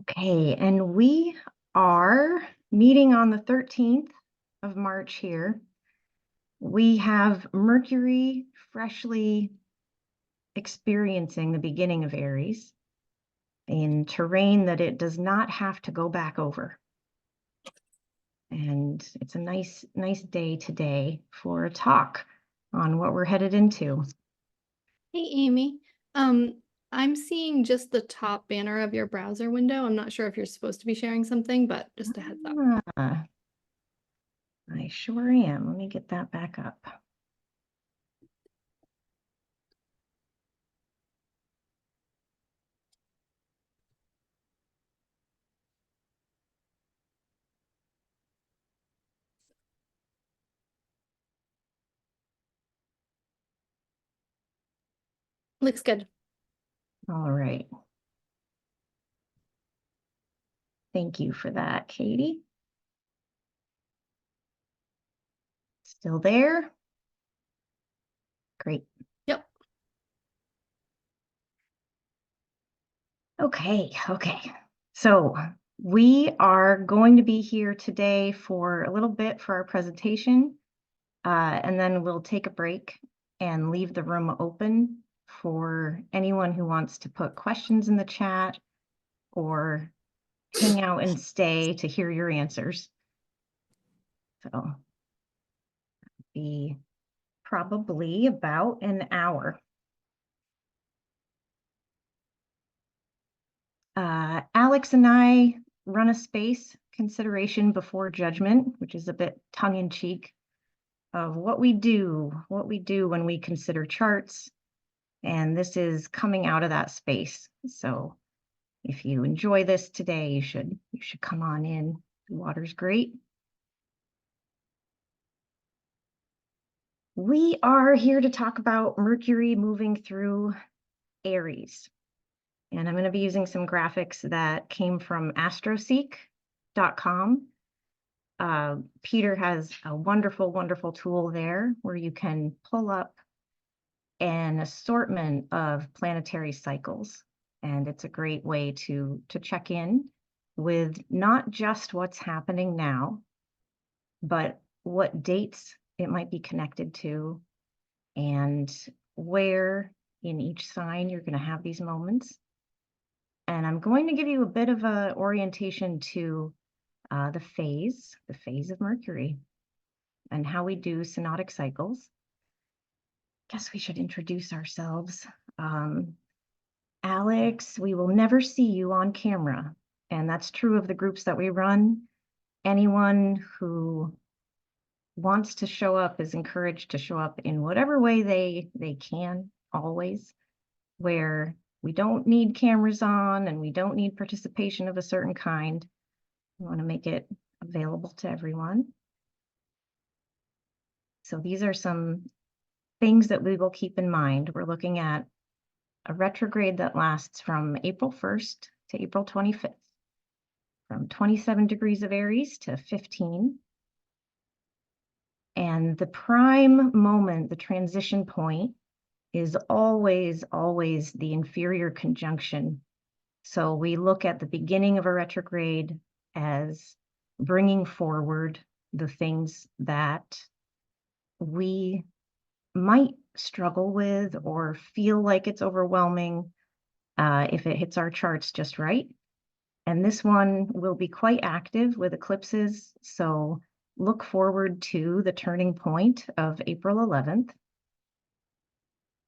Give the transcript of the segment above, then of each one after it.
Okay, and we are meeting on the 13th of March here. We have Mercury freshly experiencing the beginning of Aries in terrain that it does not have to go back over. And it's a nice day today for a talk on what we're headed into. Hey, Amy. I'm seeing just the top banner of your browser window. I'm not sure if you're supposed to be sharing something, but just a heads up. I sure am. Let me get that back up. Looks good. All right. Thank you for that, Katie. Still there? Great. Yep. Okay. So we are going to be here today for a little bit for our presentation, and then we'll take a break and leave the room open for anyone who wants to put questions in the chat or hang out and stay to hear your answers. So be probably about an hour. Alex and I run a space, Consideration Before Judgment, which is a bit tongue-in-cheek of what we do when we consider charts. And this is coming out of that space. So if you enjoy this today, you should come on in. The water's great. We are here to talk about Mercury moving through Aries. And I'm going to be using some graphics that came from astroseek.com. Peter has a wonderful tool there where you can pull up an assortment of planetary cycles. And it's a great way to check in with not just what's happening now, but what dates it might be connected to and where in each sign you're going to have these moments. And I'm going to give you a bit of a orientation to the phase of Mercury and how we do synodic cycles. Guess we should introduce ourselves. Alex, we will never see you on camera. And that's true of the groups that we run. Anyone who wants to show up is encouraged to show up in whatever way they can, always, where we don't need cameras on and we don't need participation of a certain kind. We want to make it available to everyone. So these are some things that we will keep in mind. We're looking at a retrograde that lasts from April 1st to April 25th, from 27 degrees of Aries to 15. And the prime moment, the transition point, is always the inferior conjunction. So we look at the beginning of a retrograde as bringing forward the things that we might struggle with or feel like it's overwhelming if it hits our charts just right. And this one will be quite active with eclipses. So look forward to the turning point of April 11th,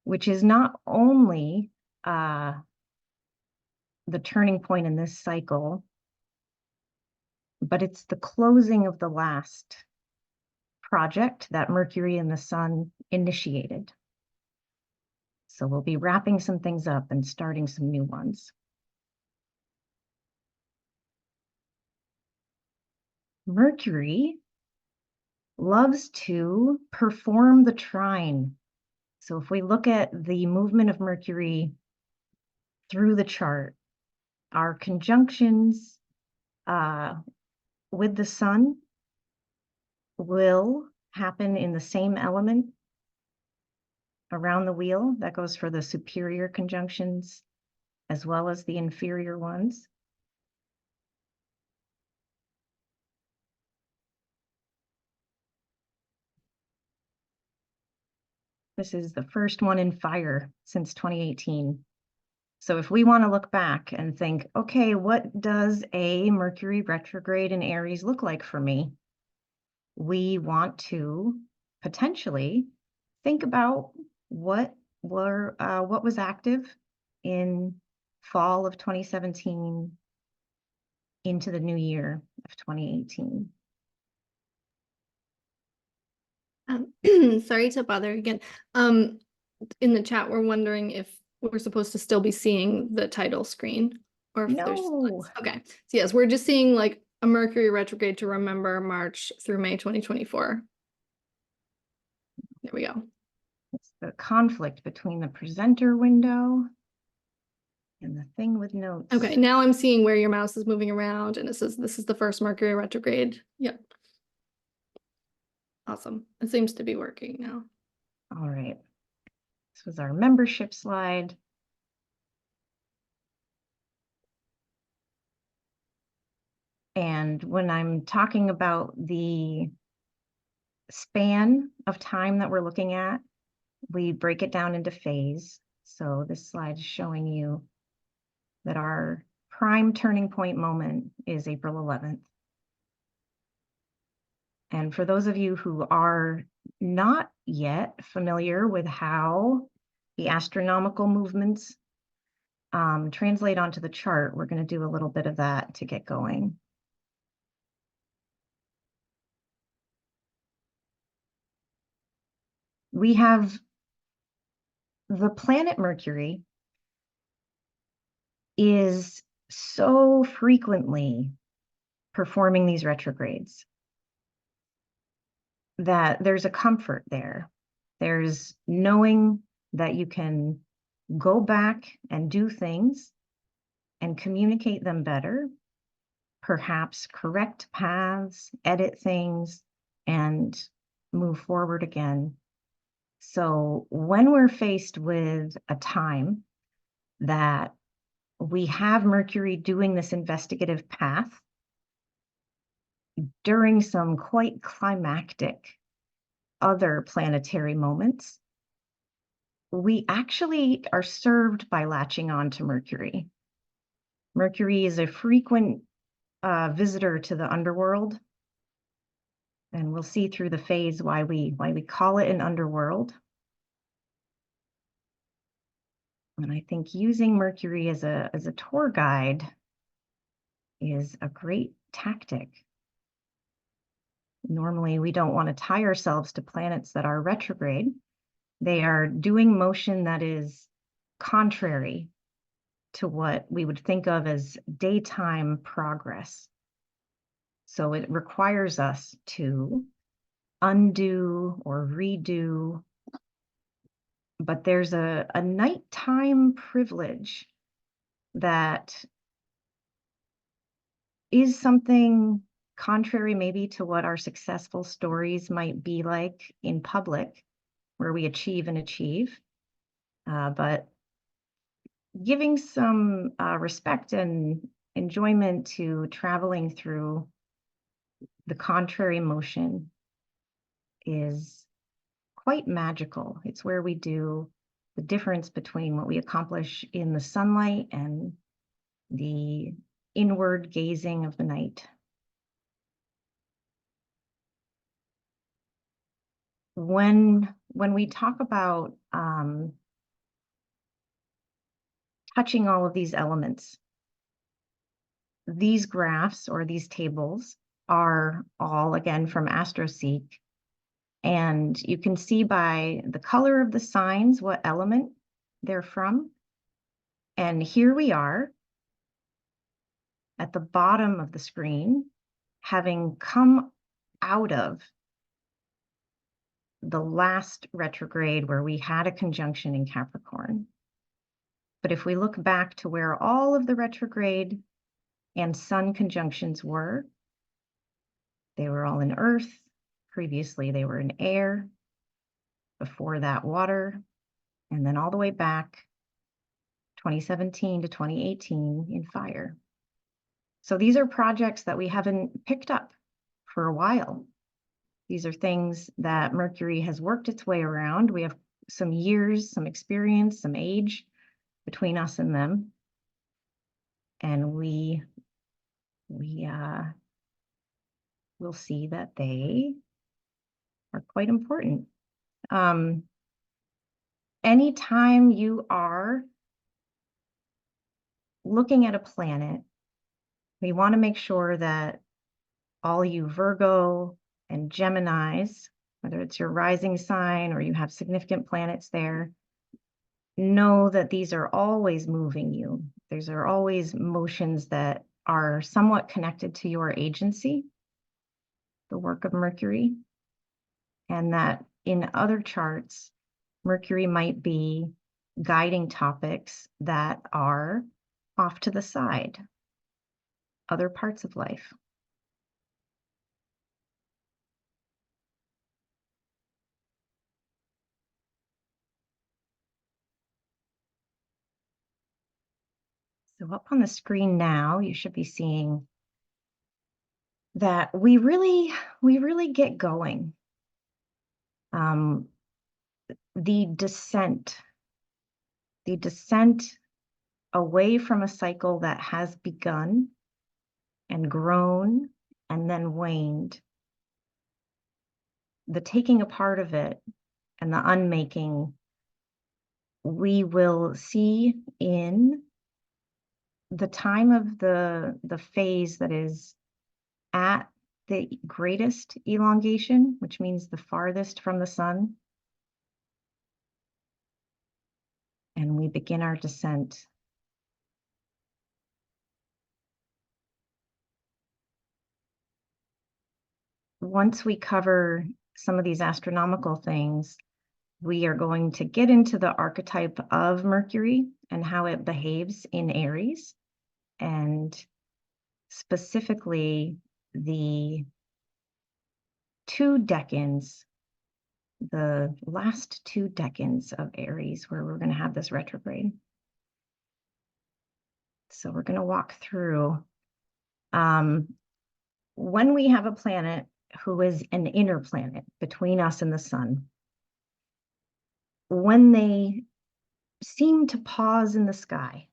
which is not only the turning point in this cycle, but it's the closing of the last project that Mercury and the Sun initiated. So we'll be wrapping some things up and starting some new ones. Mercury loves to perform the trine. So if we look at the movement of Mercury through the chart, our conjunctions with the Sun will happen in the same element around the wheel. That goes for the superior conjunctions as well as the inferior ones. This is the first one in fire since 2018. So if we want to look back and think, okay, what does a Mercury retrograde in Aries look like for me? We want to potentially think about what was active in fall of 2017 into the new year of 2018. Sorry to bother again. In the chat, we're wondering if we're supposed to still be seeing the title screen or if there's No. slides. Okay. So yes, we're just seeing like a Mercury retrograde to remember March through May 2024. There we go. It's the conflict between the presenter window and the thing with notes. Okay, now I'm seeing where your mouse is moving around and it says this is the first Mercury retrograde. Yep. Awesome. It seems to be working now. All right. This was our membership slide. And when I'm talking about the span of time that we're looking at, we break it down into phase. So this slide is showing you that our prime turning point moment is April 11th. And for those of you who are not yet familiar with how the astronomical movements translate onto the chart, we're going to do a little bit of that to get going. We have the planet Mercury is so frequently performing these retrogrades that there's a comfort there. There's knowing that you can go back and do things and communicate them better, perhaps correct paths, edit things, and move forward again. So when we're faced with a time that we have Mercury doing this investigative path during some quite climactic other planetary moments, we actually are served by latching on to Mercury. Mercury is a frequent visitor to the underworld, and we'll see through the phase why we call it an underworld. And I think using Mercury as a tour guide is a great tactic. Normally, we don't want to tie ourselves to planets that are retrograde. They are doing motion that is contrary to what we would think of as daytime progress. So it requires us to undo or redo. But there's a nighttime privilege that is something contrary maybe to what our successful stories might be like in public, where we achieve and achieve, but giving some respect and enjoyment to traveling through the contrary motion is quite magical. It's where we do the difference between what we accomplish in the sunlight and the inward gazing of the night. When we talk about touching all of these elements, these graphs or these tables are all, again, from AstroSeek. And you can see by the color of the signs what element they're from. And here we are at the bottom of the screen, having come out of the last retrograde where we had a conjunction in Capricorn. But if we look back to where all of the retrograde and sun conjunctions were, they were all in Earth. Previously, they were in air. Before that, water. And then all the way back, 2017 to 2018 in fire. So these are projects that we haven't picked up for a while. These are things that Mercury has worked its way around. We have some years, some experience, some age between us and them. And we will see that they are quite important. Anytime you are looking at a planet, we want to make sure that all you Virgo and Geminis, whether it's your rising sign or you have significant planets there, know that these are always moving you. These are always motions that are somewhat connected to your agency, the work of Mercury, and that in other charts, Mercury might be guiding topics that are off to the side, other parts of life. So up on the screen now, you should be seeing that we really get going. The descent away from a cycle that has begun and grown and then waned, the taking apart of it and the unmaking, we will see in the time of the phase that is at the greatest elongation, which means the farthest from the sun. And we begin our descent. Once we cover some of these astronomical things, we are going to get into the archetype of Mercury and how it behaves in Aries, and specifically the 2 decans, the last 2 decans of Aries, where we're going to have this retrograde. So we're going to walk through when we have a planet who is an inner planet between us and the sun, when they seem to pause in the sky,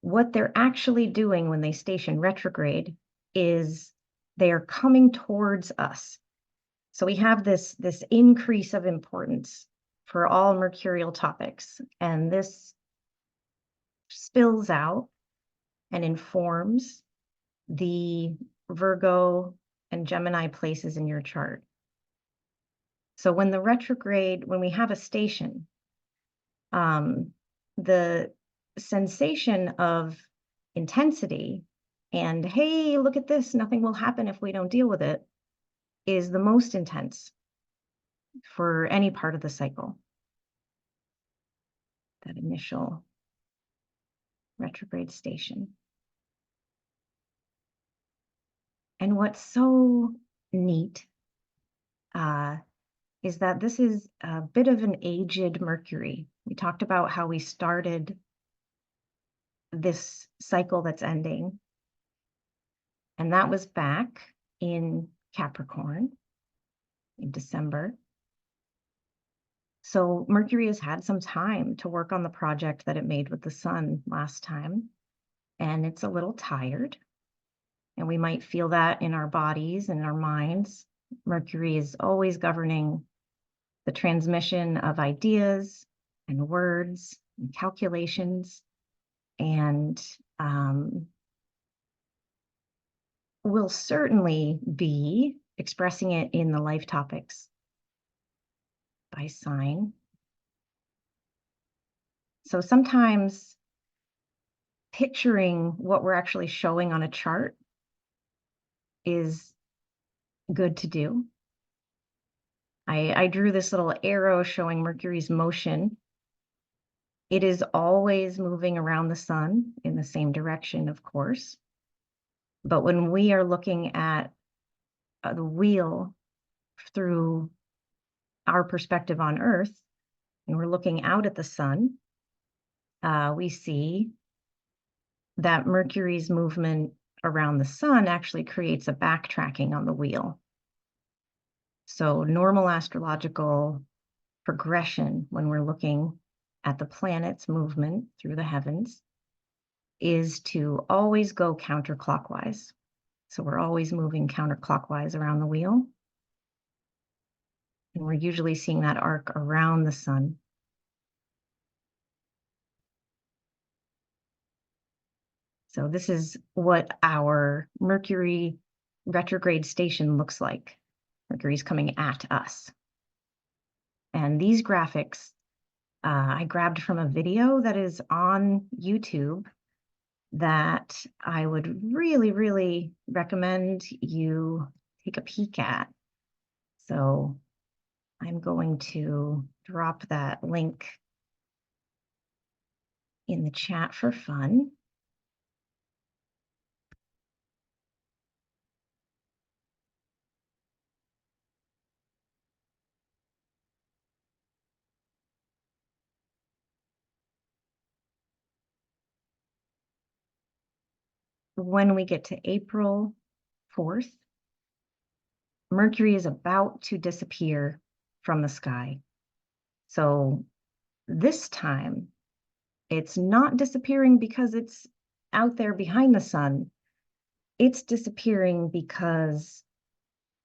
what they're actually doing when they station retrograde is they are coming towards us. So we have this increase of importance for all mercurial topics, and this spills out and informs the Virgo and Gemini places in your chart. So when the retrograde, when we have a station, the sensation of intensity and, hey, look at this, nothing will happen if we don't deal with it, is the most intense for any part of the cycle. That initial retrograde station. And what's so neat is that this is a bit of an aged Mercury. We talked about how we started this cycle that's ending, and that was back in Capricorn in December. So Mercury has had some time to work on the project that it made with the sun last time, and it's a little tired. And we might feel that in our bodies and our minds. Mercury is always governing the transmission of ideas and words and calculations, and will certainly be expressing it in the life topics by sign. So sometimes picturing what we're actually showing on a chart is good to do. I drew this little arrow showing Mercury's motion. It is always moving around the sun in the same direction, of course. But when we are looking at the wheel through our perspective on Earth, and we're looking out at the sun, we see that Mercury's movement around the sun actually creates a backtracking on the wheel. So normal astrological progression when we're looking at the planet's movement through the heavens is to always go counterclockwise. So we're always moving counterclockwise around the wheel. And we're usually seeing that arc around the sun. So this is what our Mercury retrograde station looks like. Mercury's coming at us. And these graphics I grabbed from a video that is on YouTube that I would really, really recommend you take a peek at. So I'm going to drop that link in the chat for fun. When we get to April 4th, Mercury is about to disappear from the sky. So this time, it's not disappearing because it's out there behind the sun. It's disappearing because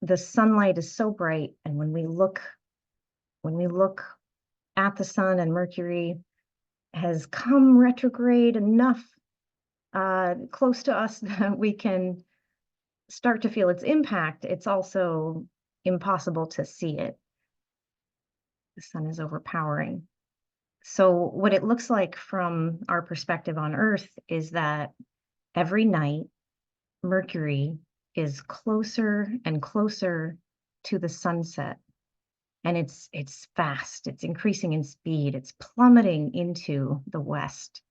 the sunlight is so bright, and when we look at the sun, and Mercury has come retrograde enough close to us that we can start to feel its impact, it's also impossible to see it. The sun is overpowering. So what it looks like from our perspective on Earth is that every night, Mercury is closer and closer to the sunset. And it's fast, it's increasing in speed, it's plummeting into the west.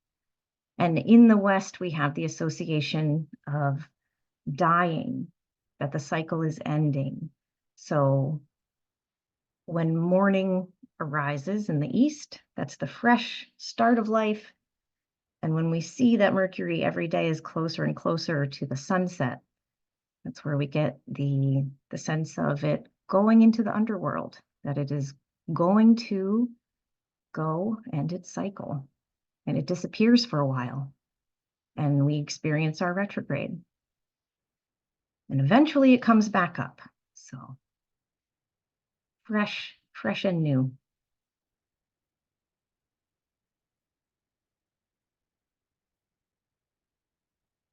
And in the west, we have the association of dying, that the cycle is ending. So when morning arises in the east, that's the fresh start of life. And when we see that Mercury every day is closer and closer to the sunset, that's where we get the sense of it going into the underworld, that it is going to go end its cycle. And it disappears for a while. And we experience our retrograde. And eventually it comes back up. So fresh and new.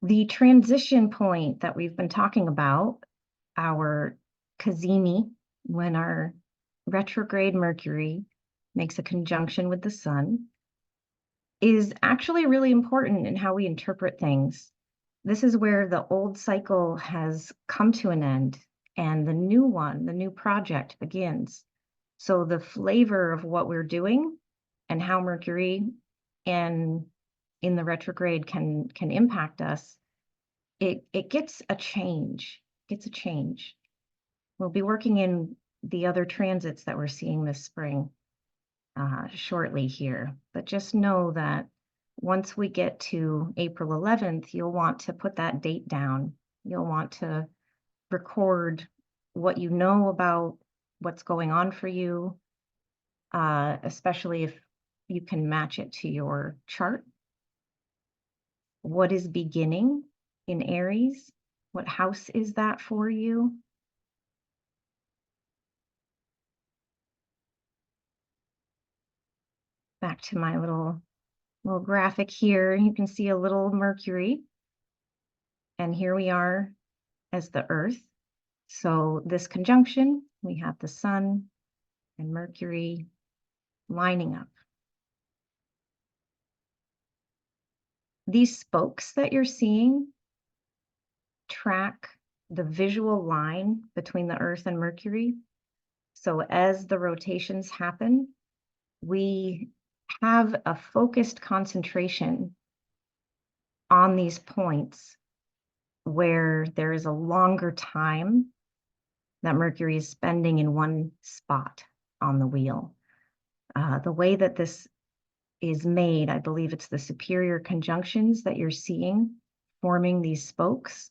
The transition point that we've been talking about, our cazimi, when our retrograde Mercury makes a conjunction with the sun, is actually really important in how we interpret things. This is where the old cycle has come to an end and the new one, the new project begins. So the flavor of what we're doing and how Mercury and in the retrograde can impact us, it gets a change. We'll be working in the other transits that we're seeing this spring shortly here, but just know that once we get to April 11th, you'll want to put that date down. You'll want to record what you know about what's going on for you, especially if you can match it to your chart. What is beginning in Aries? What house is that for you? Back to my little graphic here. You can see a little Mercury. And here we are as the Earth. So this conjunction, we have the sun and Mercury lining up. These spokes that you're seeing track the visual line between the Earth and Mercury. So as the rotations happen, we have a focused concentration on these points where there is a longer time that Mercury is spending in one spot on the wheel. The way that this is made, I believe it's the superior conjunctions that you're seeing forming these spokes,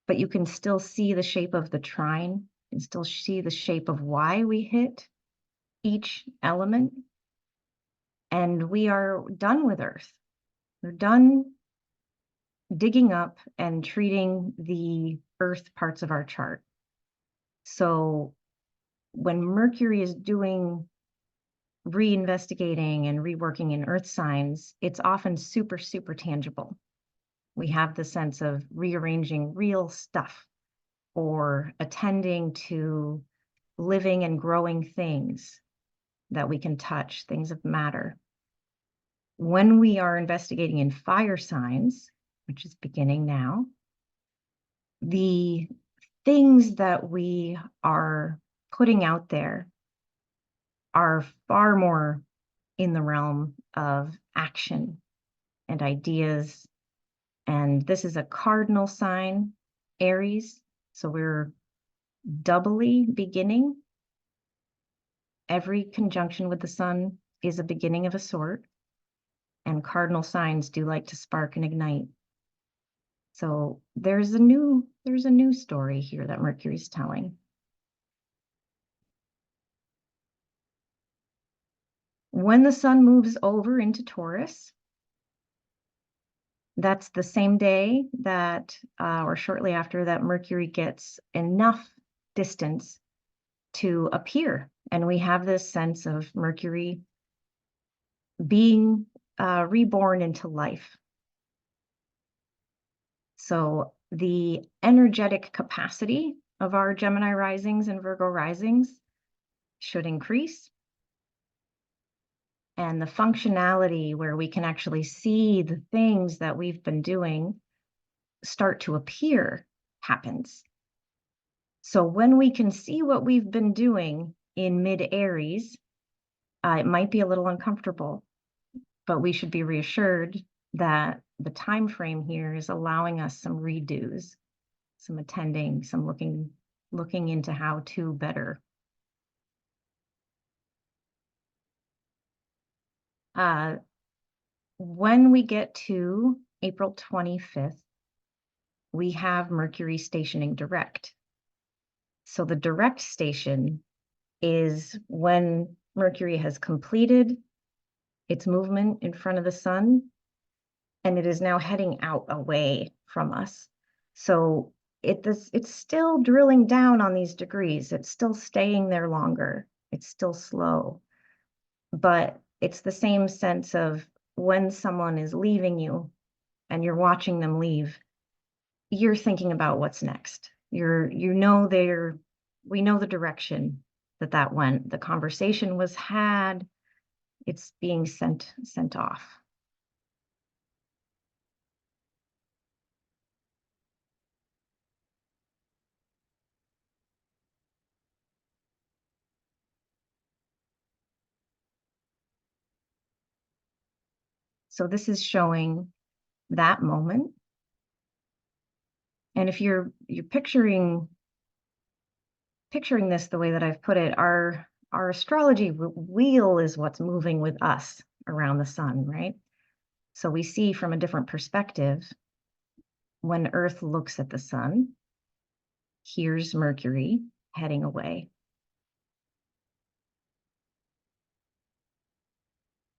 but you can still see the shape of the trine and still see the shape of why we hit each element, and we are done with Earth. We're done digging up and treating the Earth parts of our chart. So when Mercury is doing reinvestigating and reworking in Earth signs, it's often super, super tangible. We have the sense of rearranging real stuff or attending to living and growing things that we can touch, things of matter. When we are investigating in fire signs, which is beginning now, the things that we are putting out there are far more in the realm of action and ideas. And this is a cardinal sign, Aries. So we're doubly beginning. Every conjunction with the sun is a beginning of a sort, and cardinal signs do like to spark and ignite. So there's a new story here that Mercury's telling. When the sun moves over into Taurus, that's the same day that, or shortly after that, Mercury gets enough distance to appear. And we have this sense of Mercury being reborn into life. So the energetic capacity of our Gemini risings and Virgo risings should increase. And the functionality where we can actually see the things that we've been doing start to appear happens. So when we can see what we've been doing in mid-Aries, it might be a little uncomfortable, but we should be reassured that the time frame here is allowing us some redos, some attending, some looking into how to better. When we get to April 25th, we have Mercury stationing direct. So the direct station is when Mercury has completed its movement in front of the sun, and it is now heading out away from us. So it's still drilling down on these degrees. It's still staying there longer. It's still slow. But it's the same sense of when someone is leaving you and you're watching them leave, you're thinking about what's next. We know the direction that went. The conversation was had. It's being sent off. So this is showing that moment. And if you're picturing this the way that I've put it, our astrology wheel is what's moving with us around the sun, right? So we see from a different perspective when Earth looks at the sun, here's Mercury heading away.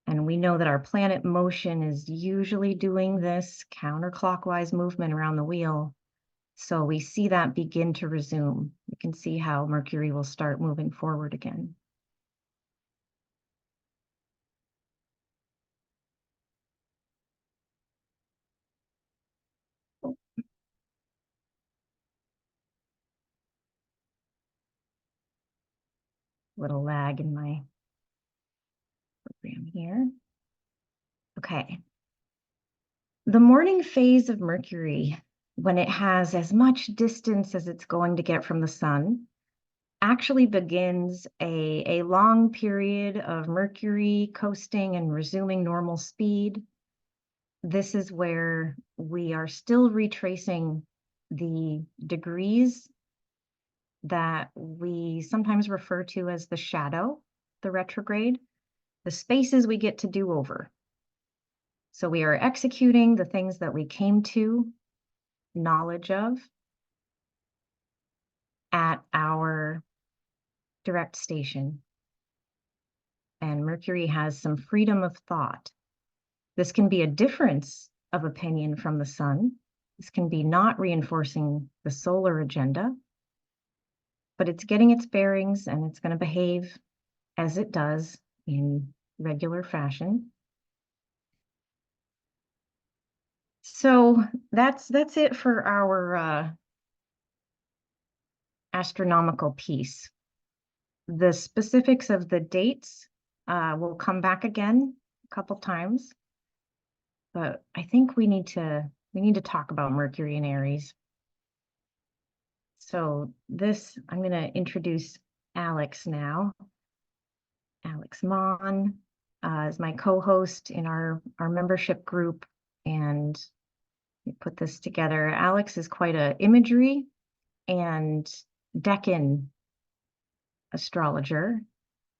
And we know that our planet motion is usually doing this counterclockwise movement around the wheel. So we see that begin to resume. You can see how Mercury will start moving forward again. Little lag in my program here. Okay. The morning phase of Mercury, when it has as much distance as it's going to get from the sun, actually begins a long period of Mercury coasting and resuming normal speed. This is where we are still retracing the degrees that we sometimes refer to as the shadow, the retrograde, the spaces we get to do over. So we are executing the things that we came to knowledge of at our direct station. and Mercury has some freedom of thought. This can be a difference of opinion from the sun. This can be not reinforcing the solar agenda, but it's getting its bearings and it's going to behave as it does in regular fashion. So that's it for our astronomical piece. The specifics of the dates will come back again a couple times, but I think we need to talk about Mercury in Aries. So I'm going to introduce Alex now. Alex Mon is my co-host in our membership group, and we put this together. Alex is quite a imagery and decan astrologer.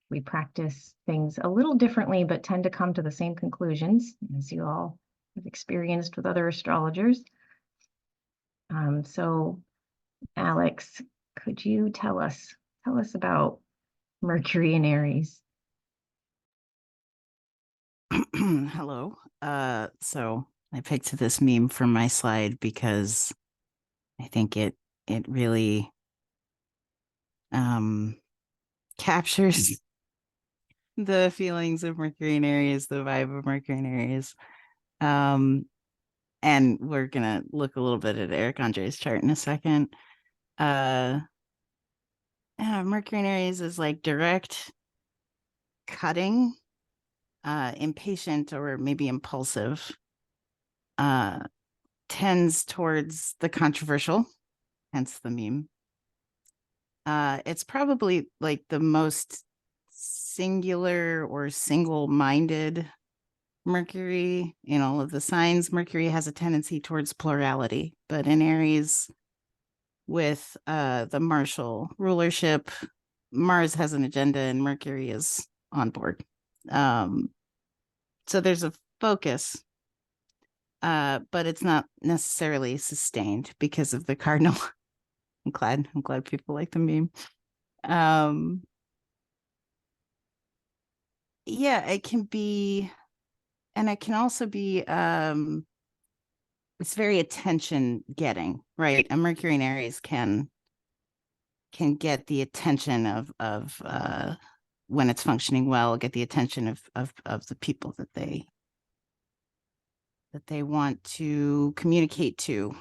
We practice things a little differently, but tend to come to the same conclusions, as you all have experienced with other astrologers. So Alex, could you tell us about Mercury in Aries? Hello. So I picked this meme for my slide because I think it really captures the feelings of Mercury in Aries, the vibe of Mercury in Aries. And we're gonna look a little bit at Eric Andre's chart in a second. Mercury in Aries is like direct, cutting, impatient, or maybe impulsive. Tends towards the controversial, hence the meme. It's probably like the most singular or single-minded Mercury in all of the signs. Mercury has a tendency towards plurality, but in Aries, with the martial rulership, Mars has an agenda and Mercury is on board. So there's a focus, but it's not necessarily sustained because of the cardinal. I'm glad people like the meme. Yeah, it can be, and it can also be it's very attention getting, right? A Mercury in Aries can get the attention of when it's functioning well, get the attention of the people that they want to communicate to.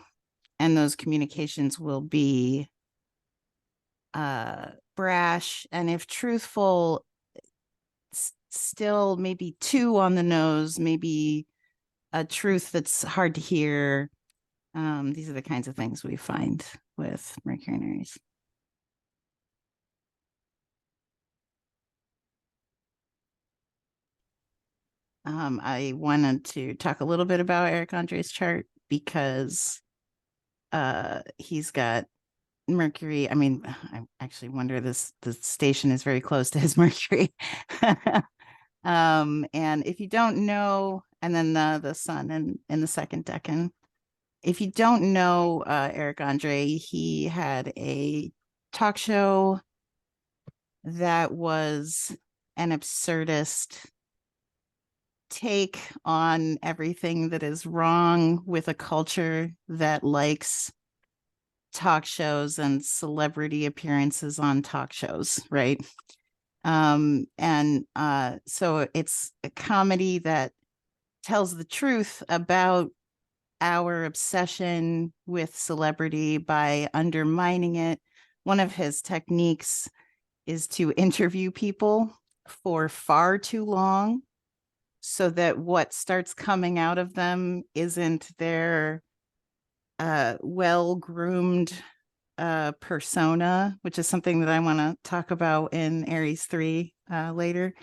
And those communications will be brash, and if truthful, still maybe too on the nose, maybe a truth that's hard to hear. These are the kinds of things we find with Mercury in Aries. I wanted to talk a little bit about Eric Andre's chart because he's got Mercury. I mean, I actually wonder the station is very close to his Mercury. And if you don't know, and then the sun in the second decan. If you don't know Eric Andre, he had a talk show that was an absurdist take on everything that is wrong with a culture that likes talk shows and celebrity appearances on talk shows, right? So it's a comedy that tells the truth about our obsession with celebrity by undermining it. One of his techniques is to interview people for far too long so that what starts coming out of them isn't their well-groomed persona, which is something that I want to talk about in Aries 3 later.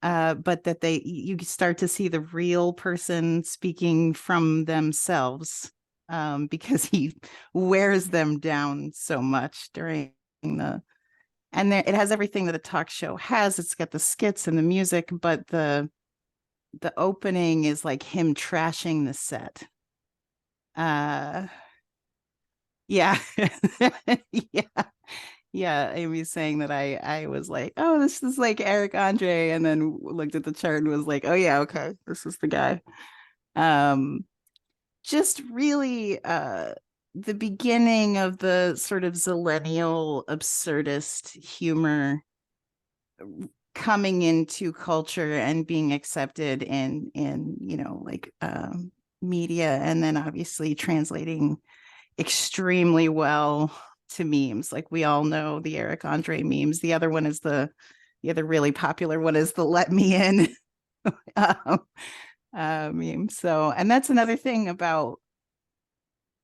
But that you start to see the real person speaking from themselves, because he wears them down so much during and it has everything that a talk show has. It's got the skits and the music, but the opening is like him trashing the set. Yeah. Yeah. Yeah, Amy's saying that I was like, oh, this is like Eric Andre, and then looked at the chart and was like, oh yeah, okay, this is the guy. Just really the beginning of the sort of zillennial absurdist humor coming into culture and being accepted in like media, and then obviously translating extremely well to memes. Like we all know the Eric Andre memes. The other one is the other really popular one is the "Let Me In" meme. So, and that's another thing about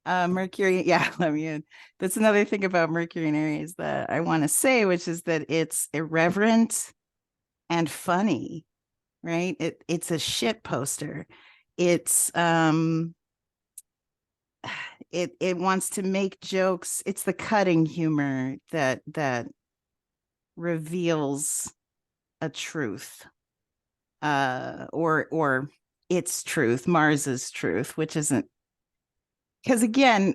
Mercury. Yeah, let me in. That's another thing about Mercury in Aries that I want to say, which is that it's irreverent and funny, right? It's a shit poster. It's it wants to make jokes. It's the cutting humor that reveals a truth, or its truth, Mars's truth, which isn't, because again,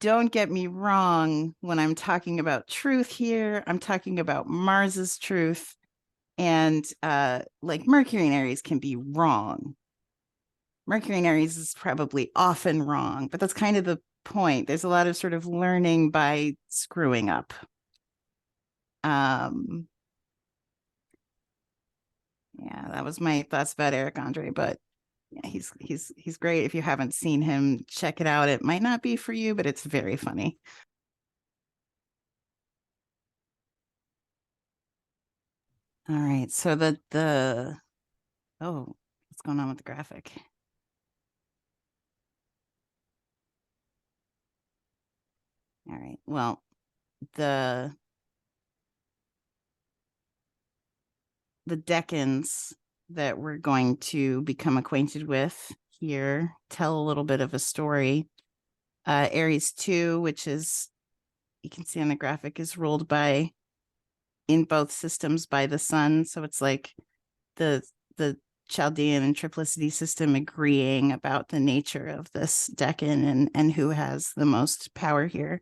don't get me wrong, when I'm talking about truth here, I'm talking about Mars's truth, and like Mercury in Aries can be wrong. Mercury in Aries is probably often wrong, but that's kind of the point. There's a lot of sort of learning by screwing up. Yeah, that was my thoughts about Eric Andre, but yeah, he's great. If you haven't seen him, check it out. It might not be for you, but it's very funny. All right, so oh, what's going on with the graphic? All right, well, the decans that we're going to become acquainted with here tell a little bit of a story. Aries 2, which is, you can see on the graphic, is ruled by, in both systems, by the sun. So it's like the Chaldean and triplicity system agreeing about the nature of this decan and who has the most power here.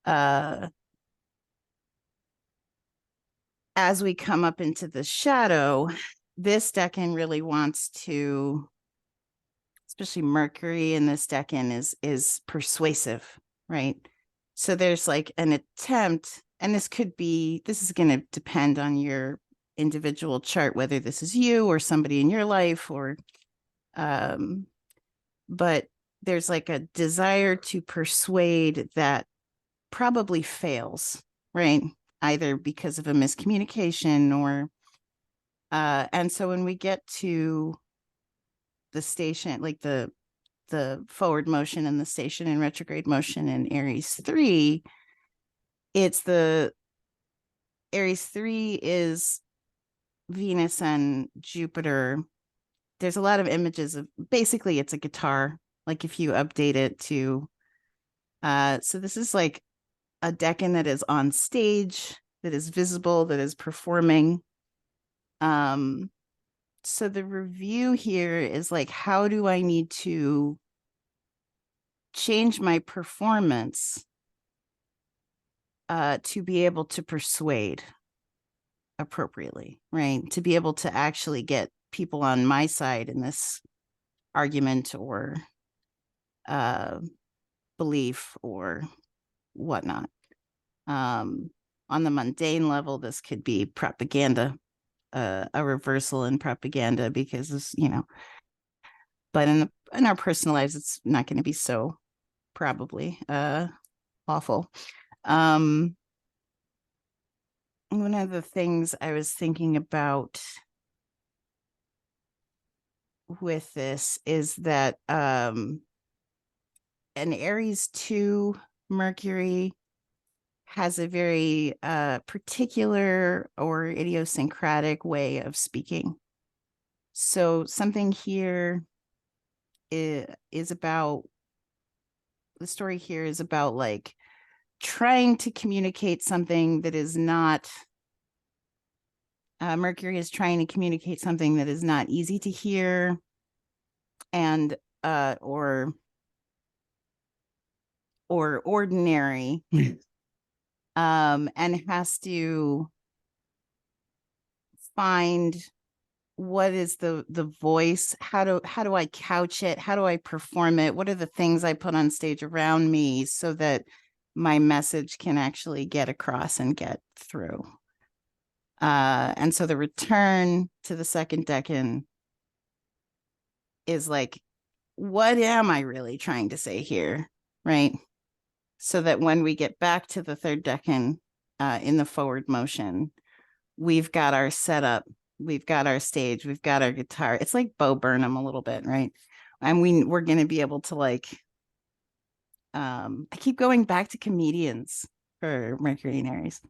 As we come up into the shadow, this decan really wants to, especially Mercury in this decan is persuasive, right? So there's like an attempt, and this is going to depend on your individual chart, whether this is you or somebody in your life, or but there's like a desire to persuade that probably fails, right? Either because of a miscommunication or and so when we get to the station, like the forward motion and the station and retrograde motion in Aries 3, it's the Aries 3 is Venus and Jupiter. There's a lot of images of, basically it's a guitar, like if you update it to so this is like a decan that is on stage, that is visible, that is performing. So the review here is like, how do I need to change my performance to be able to persuade appropriately, right? To be able to actually get people on my side in this argument or belief or whatnot. On the mundane level, this could be propaganda, a reversal in propaganda, because but in our personal lives, it's not going to be so probably awful. One of the things I was thinking about with this is that an Aries 2 Mercury has a very particular or idiosyncratic way of speaking. So something here is about, the story here is about like trying to communicate something that is not, Mercury is trying to communicate something that is not easy to hear and or ordinary and has to find what is the voice, how do I couch it, how do I perform it, what are the things I put on stage around me so that my message can actually get across and get through. And so the return to the second decan is like, what am I really trying to say here, right? So that when we get back to the third decan in the forward motion, we've got our setup, we've got our stage, we've got our guitar. It's like Bo Burnham a little bit, right? And we're going to be able to like, I keep going back to comedians for Mercury and Aries.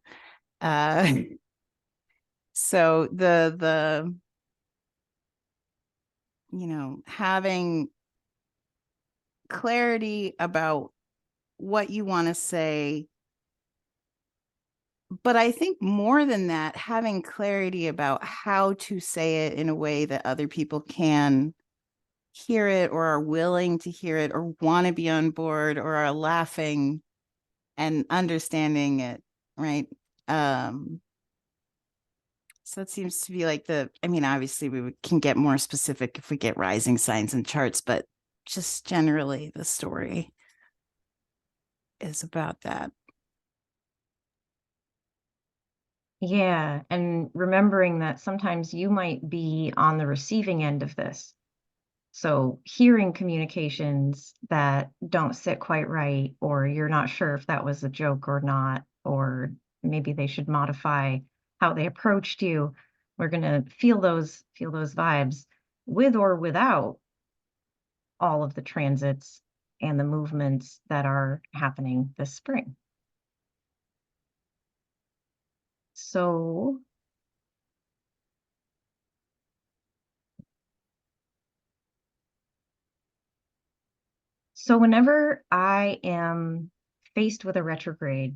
So the you know, having clarity about what you want to say, but I think more than that, having clarity about how to say it in a way that other people can hear it or are willing to hear it or want to be on board or are laughing and understanding it, right? So it seems to be like I mean, obviously can get more specific if we get rising signs and charts, but just generally the story is about that. Yeah, and remembering that sometimes you might be on the receiving end of this. So hearing communications that don't sit quite right, or you're not sure if that was a joke or not, or maybe they should modify how they approached you. We're going to feel those vibes with or without all of the transits and the movements that are happening this spring. So whenever I am faced with a retrograde,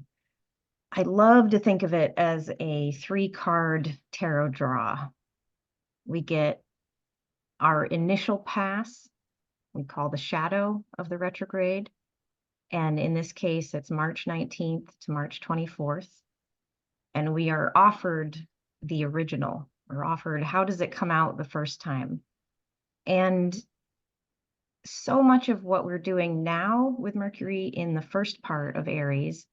I love to think of it as a 3-card tarot draw. We get our initial pass, we call the shadow of the retrograde. And in this case, it's March 19th to March 24th. And we are offered the original. We're offered, how does it come out the first time? And so much of what we're doing now with Mercury in the first part of Aries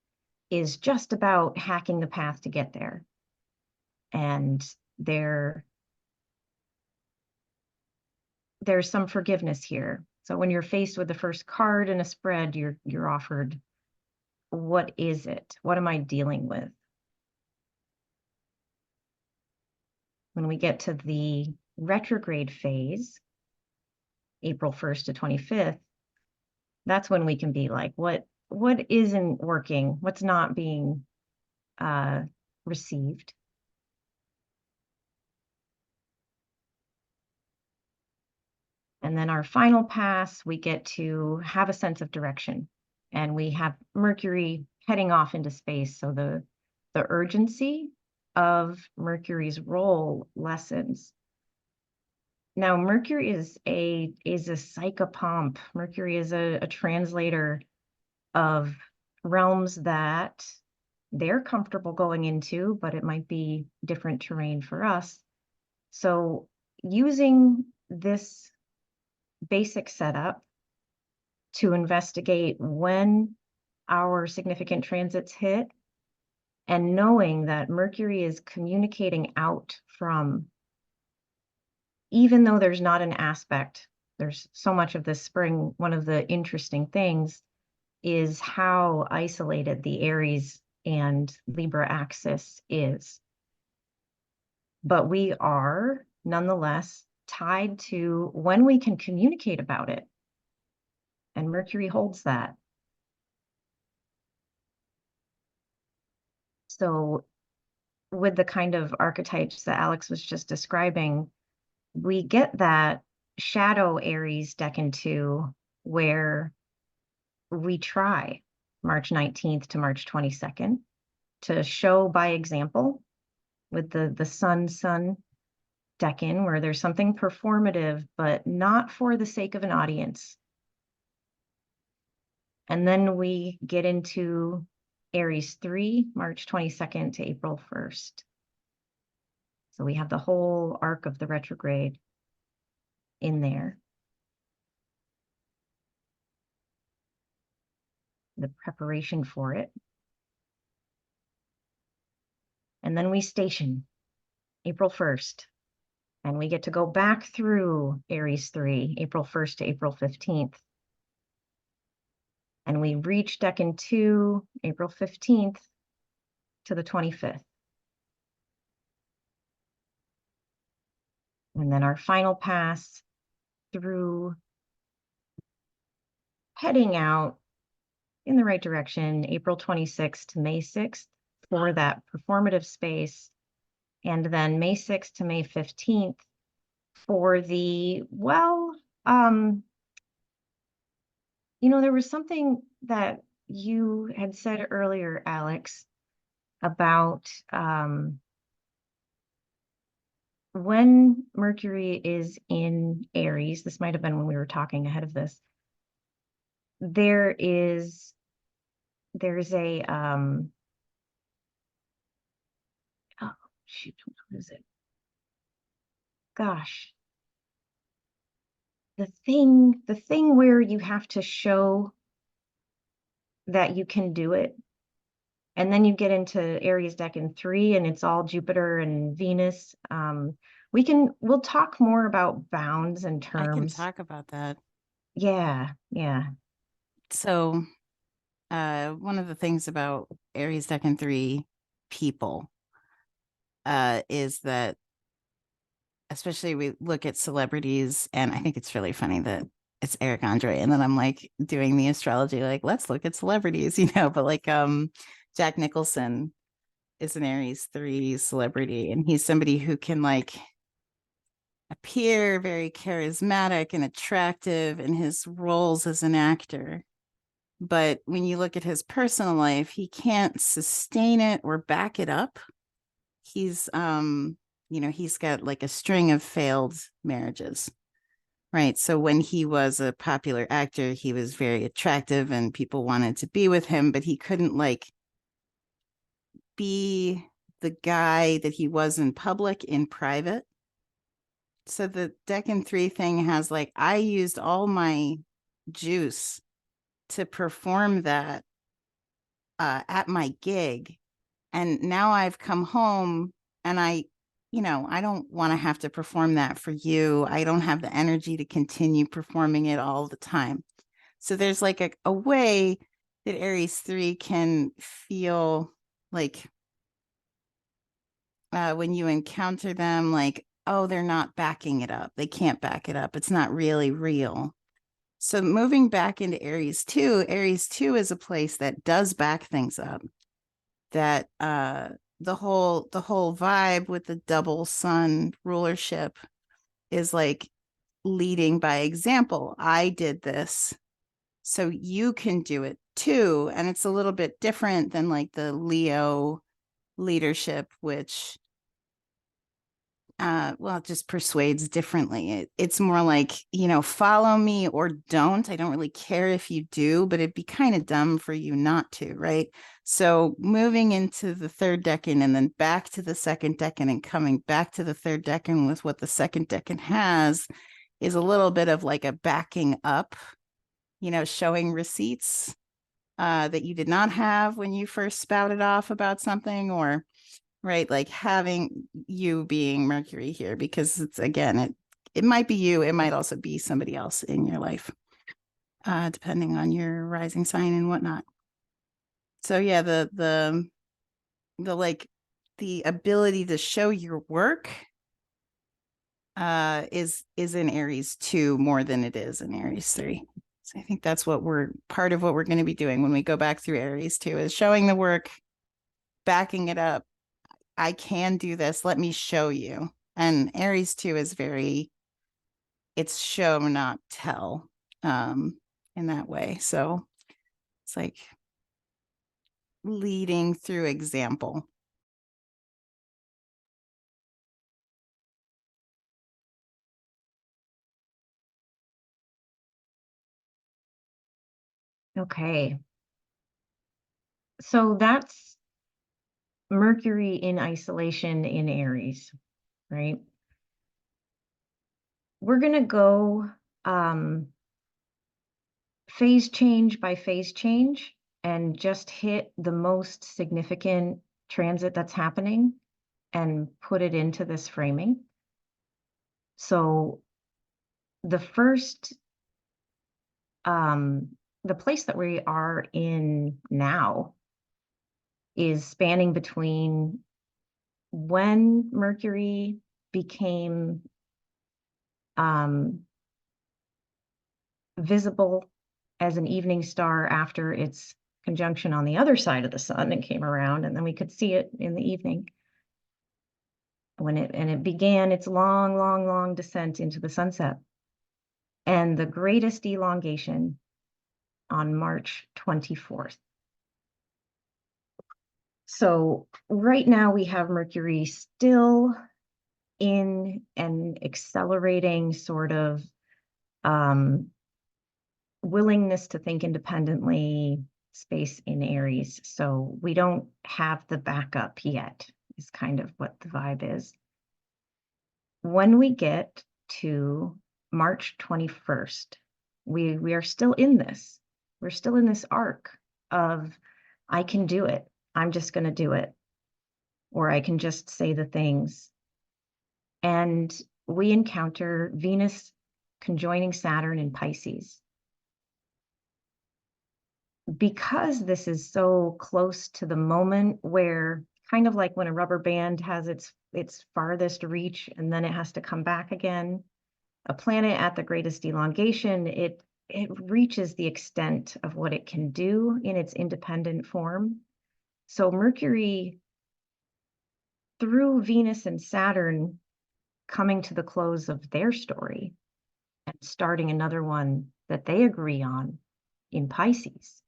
is just about hacking the path to get there. And there's some forgiveness here. So when you're faced with the first card in a spread, you're offered, what is it? What am I dealing with? When we get to the retrograde phase, April 1st to 25th, that's when we can be like, what isn't working? What's not being received? And then our final pass, we get to have a sense of direction. And we have Mercury heading off into space. So the urgency of Mercury's role lessens. Now, Mercury is a psychopomp. Mercury is a translator of realms that they're comfortable going into, but it might be different terrain for us. So using this basic setup to investigate when our significant transits hit, and knowing that Mercury is communicating out from, even though there's not an aspect, there's so much of this spring, one of the interesting things is how isolated the Aries and Libra axis is. But we are nonetheless tied to when we can communicate about it. And Mercury holds that. So with the kind of archetypes that Alex was just describing, we get that shadow Aries decan 2 where we try March 19th to March 22nd to show by example with the sun decan, where there's something performative, but not for the sake of an audience. And then we get into Aries 3, March 22nd to April 1st. So we have the whole arc of the retrograde in there. The preparation for it. And then we station April 1st. And we get to go back through Aries 3, April 1st to April 15th. And we reach Decan 2, April 15th to the 25th. And then our final pass through, heading out in the right direction, April 26th to May 6th for that performative space. And then May 6th to May 15th for the, well, there was something that you had said earlier, Alex, about when Mercury is in Aries. This might have been when we were talking ahead of this. There's a oh shoot, what is it? Gosh. The thing where you have to show that you can do it. And then you get into Aries Decan 3 and it's all Jupiter and Venus. We'll talk more about bounds and terms. I can talk about that. Yeah. So one of the things about Aries Decan 3 people is that, especially we look at celebrities, and I think it's really funny that it's Eric Andre, and then I'm like doing the astrology, like, let's look at celebrities, but like Jack Nicholson is an Aries 3 celebrity, and he's somebody who can like appear very charismatic and attractive in his roles as an actor. But when you look at his personal life, he can't sustain it or back it up. He's he's got like a string of failed marriages. Right. So when he was a popular actor, he was very attractive and people wanted to be with him, but he couldn't like be the guy that he was in public in private. So the Decan 3 thing has like, I used all my juice to perform that at my gig. And now I've come home and I don't want to have to perform that for you. I don't have the energy to continue performing it all the time. So there's like a way that Aries 3 can feel like when you encounter them, like, oh, they're not backing it up. They can't back it up. It's not really real. So moving back into Aries 2 is a place that does back things up. That the whole vibe with the double sun rulership is like leading by example. I did this, so you can do it too. And it's a little bit different than like the Leo leadership, which it just persuades differently. It's more like, follow me or don't. I don't really care if you do, but it'd be kind of dumb for you not to, right? So moving into the third decan and then back to the second decan and coming back to the third decan with what the second decan has is a little bit of like a backing up, showing receipts that you did not have when you first spouted off about something, or right, like having you being Mercury here, because it's, again, it might be you, it might also be somebody else in your life, depending on your rising sign and whatnot. So yeah, the like the ability to show your work is in Aries 2 more than it is in Aries 3. So I think that's part of what we're going to be doing when we go back through Aries 2 is showing the work, backing it up. I can do this. Let me show you. And Aries 2 is it's show, not tell, in that way. So it's like leading through example. Okay. So that's Mercury in isolation in Aries, right? We're going to go phase change by phase change and just hit the most significant transit that's happening and put it into this framing. So the first, the place that we are in now is spanning between when Mercury became visible as an evening star after its conjunction on the other side of the sun and came around, and then we could see it in the evening when it began its long, long, long descent into the sunset. And the greatest elongation on March 24th. So right now we have Mercury still in an accelerating sort of willingness to think independently space in Aries. So we don't have the backup yet, is kind of what the vibe is. When we get to March 21st, we are still in this. We're still in this arc of, I can do it. I'm just going to do it. Or I can just say the things. And we encounter Venus conjoining Saturn in Pisces. Because this is so close to the moment where, kind of like when a rubber band has its farthest reach and then it has to come back again, a planet at the greatest elongation, it reaches the extent of what it can do in its independent form. So Mercury, through Venus and Saturn coming to the close of their story and starting another one that they agree on in Pisces,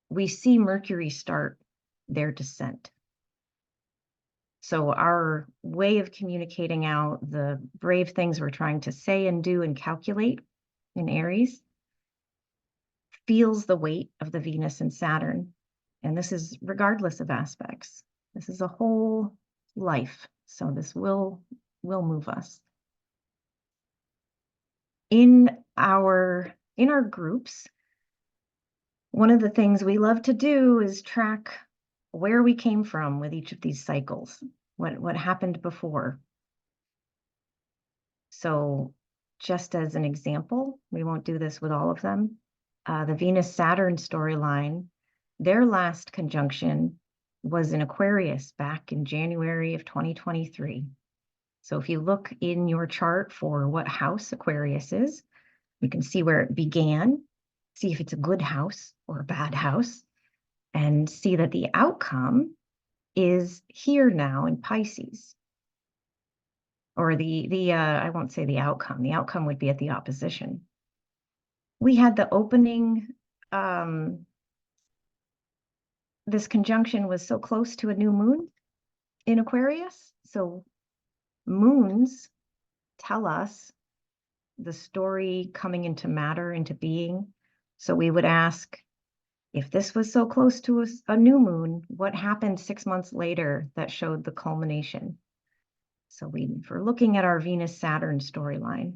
we see Mercury start their descent. So our way of communicating out the brave things we're trying to say and do and calculate in Aries feels the weight of the Venus and Saturn. And this is regardless of aspects. This is a whole life. So this will move us. In our groups, one of the things we love to do is track where we came from with each of these cycles, what happened before. So just as an example, we won't do this with all of them, the Venus-Saturn storyline, their last conjunction was in Aquarius back in January of 2023. So if you look in your chart for what house Aquarius is, you can see where it began, see if it's a good house or a bad house, and see that the outcome is here now in Pisces. Or I won't say the outcome would be at the opposition. We had the opening, this conjunction was so close to a new moon in Aquarius. So moons tell us the story coming into matter, into being. So we would ask, if this was so close to a new moon, what happened 6 months later that showed the culmination? So if we're looking at our Venus-Saturn storyline,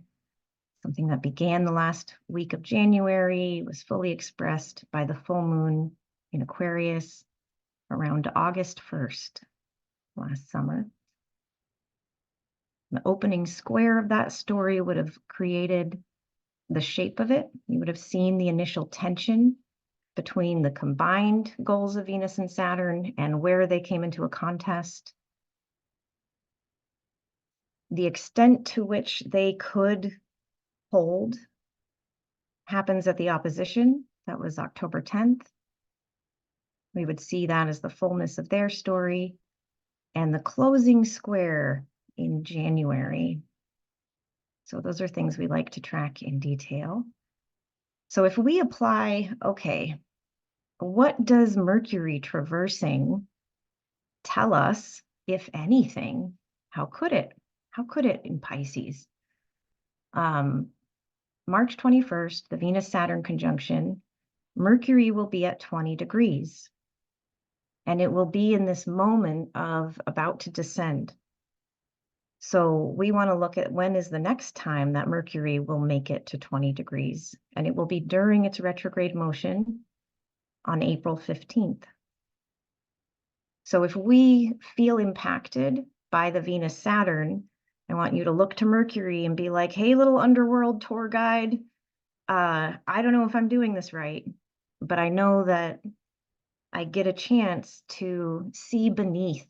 something that began the last week of January, was fully expressed by the full moon in Aquarius around August 1st last summer. The opening square of that story would have created the shape of it. You would have seen the initial tension between the combined goals of Venus and Saturn and where they came into a contest. The extent to which they could hold happens at the opposition. That was October 10th. We would see that as the fullness of their story. And the closing square in January. So those are things we like to track in detail. So if we apply, okay, what does Mercury traversing tell us, if anything? How could it? How could it in Pisces? March 21st, the Venus-Saturn conjunction Mercury will be at 20 degrees. And it will be in this moment of about to descend. So we want to look at when is the next time that Mercury will make it to 20 degrees. And it will be during its retrograde motion on April 15th. So if we feel impacted by the Venus-Saturn, I want you to look to Mercury and be like, hey, little underworld tour guide, I don't know if I'm doing this right, but I know that I get a chance to see beneath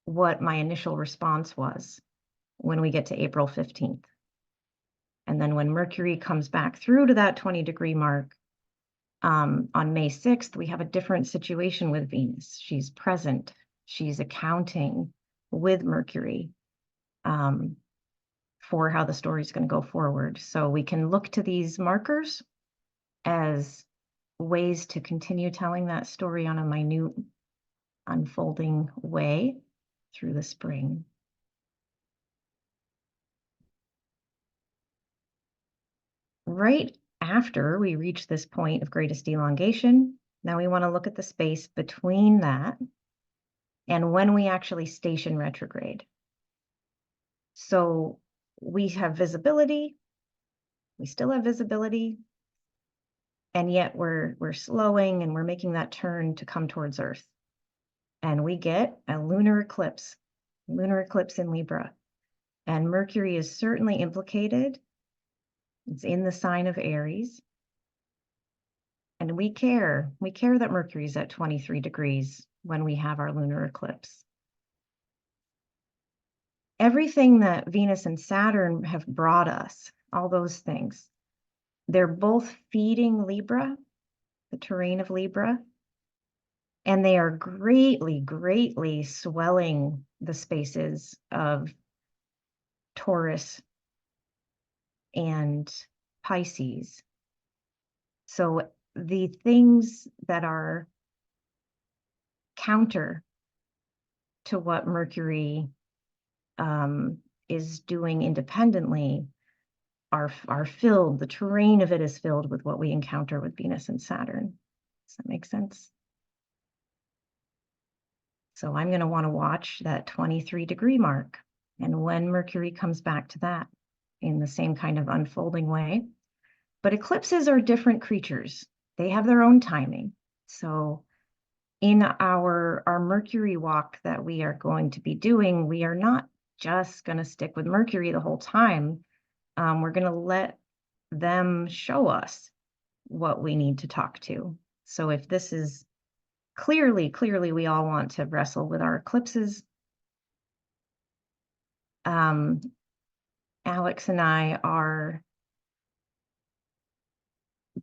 what my initial response was when we get to April 15th. And then when Mercury comes back through to that 20-degree mark, on May 6th, we have a different situation with Venus. She's present. She's accounting with Mercury for how the story is going to go forward. So we can look to these markers as ways to continue telling that story on a minute, unfolding way through the spring. Right after we reach this point of greatest elongation, now we want to look at the space between that and when we actually station retrograde. So we have visibility, we still have visibility, and yet we're slowing and we're making that turn to come towards Earth. And we get a lunar eclipse in Libra. And Mercury is certainly implicated. It's in the sign of Aries. And we care that Mercury is at 23 degrees when we have our lunar eclipse. Everything that Venus and Saturn have brought us, all those things, they're both feeding Libra, the terrain of Libra, and they are greatly, greatly swelling the spaces of Taurus and Pisces. So the things that are counter to what Mercury is doing independently are filled, the terrain of it is filled with what we encounter with Venus and Saturn. Does that make sense? So I'm going to want to watch that 23-degree mark and when Mercury comes back to that in the same kind of unfolding way. But eclipses are different creatures. They have their own timing. So in our Mercury walk that we are going to be doing, we are not just going to stick with Mercury the whole time. We're going to let them show us what we need to talk to. So if this is clearly, we all want to wrestle with our eclipses. Alex and I are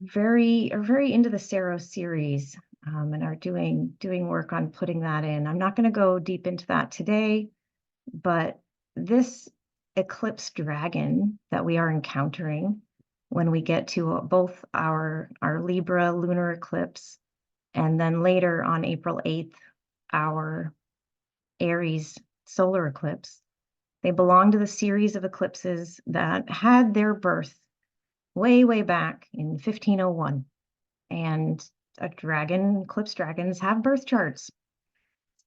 very into the Saros series and are doing work on putting that in. I'm not going to go deep into that today, but this eclipse dragon that we are encountering when we get to both our Libra lunar eclipse and then later on April 8th, our Aries solar eclipse, they belong to the series of eclipses that had their birth way back in 1501. And eclipse dragons have birth charts.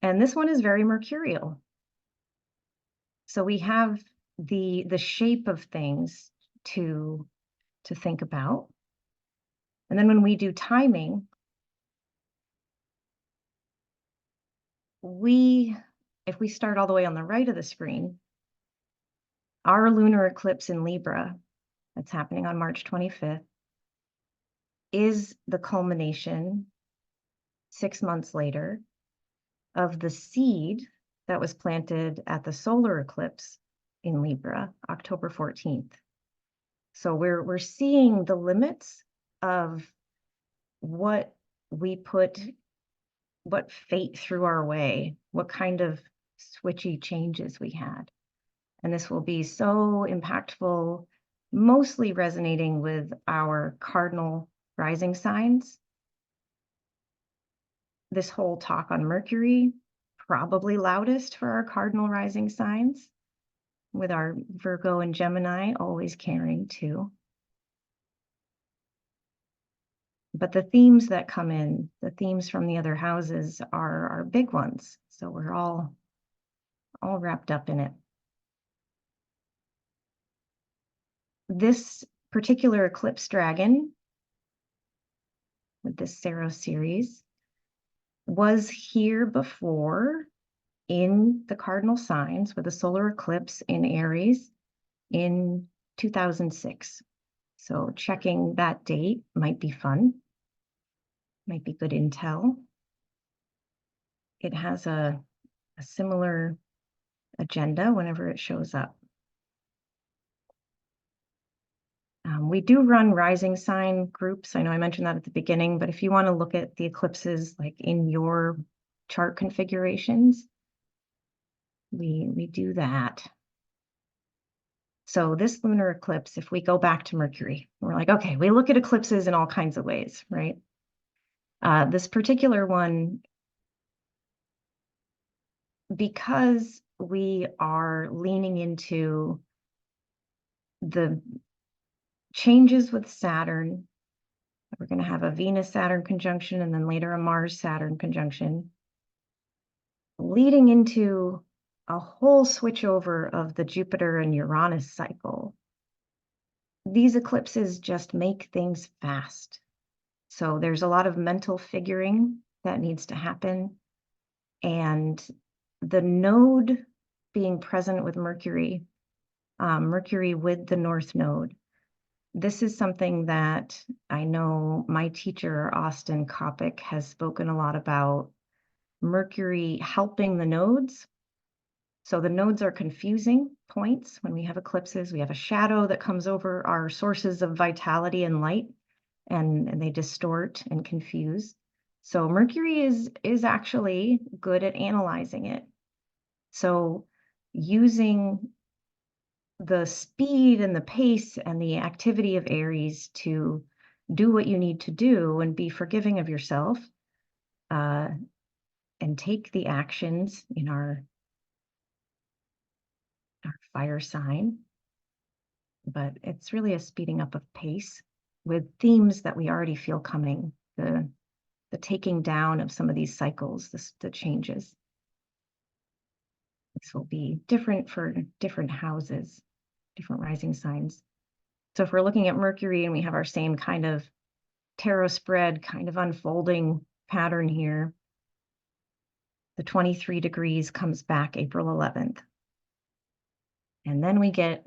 And this one is very mercurial. So we have the shape of things to think about. And then when we do timing, if we start all the way on the right of the screen, our lunar eclipse in Libra, that's happening on March 25th, is the culmination 6 months later of the seed that was planted at the solar eclipse in Libra, October 14th. So we're seeing the limits of what fate threw our way, what kind of switchy changes we had. And this will be so impactful, mostly resonating with our cardinal rising signs. This whole talk on Mercury, probably loudest for our cardinal rising signs, with our Virgo and Gemini always carrying too. But the themes that come in, the themes from the other houses are big ones. So we're all wrapped up in it. This particular eclipse dragon with this Sero series was here before in the cardinal signs with a solar eclipse in Aries in 2006. So checking that date might be fun, might be good intel. It has a similar agenda whenever it shows up. We do run rising sign groups. I know I mentioned that at the beginning, but if you want to look at the eclipses like in your chart configurations, we do that. So this lunar eclipse, if we go back to Mercury, we're like, okay, we look at eclipses in all kinds of ways, right? This particular one, because we are leaning into the changes with Saturn, we're going to have a Venus-Saturn conjunction and then later a Mars-Saturn conjunction, leading into a whole switchover of the Jupiter and Uranus cycle. These eclipses just make things fast. So there's a lot of mental figuring that needs to happen. And the node being present with Mercury, Mercury with the North Node, this is something that I know my teacher, Austin Kopic, has spoken a lot about. Mercury helping the nodes. So the nodes are confusing points. When we have eclipses, we have a shadow that comes over our sources of vitality and light, and they distort and confuse. So Mercury is actually good at analyzing it. So using the speed and the pace and the activity of Aries to do what you need to do and be forgiving of yourself, and take the actions in our fire sign. But it's really a speeding up of pace with themes that we already feel coming, the taking down of some of these cycles, the changes. This will be different for different houses, different rising signs. So if we're looking at Mercury and we have our same kind of tarot spread kind of unfolding pattern here, the 23 degrees comes back April 11th. And then we get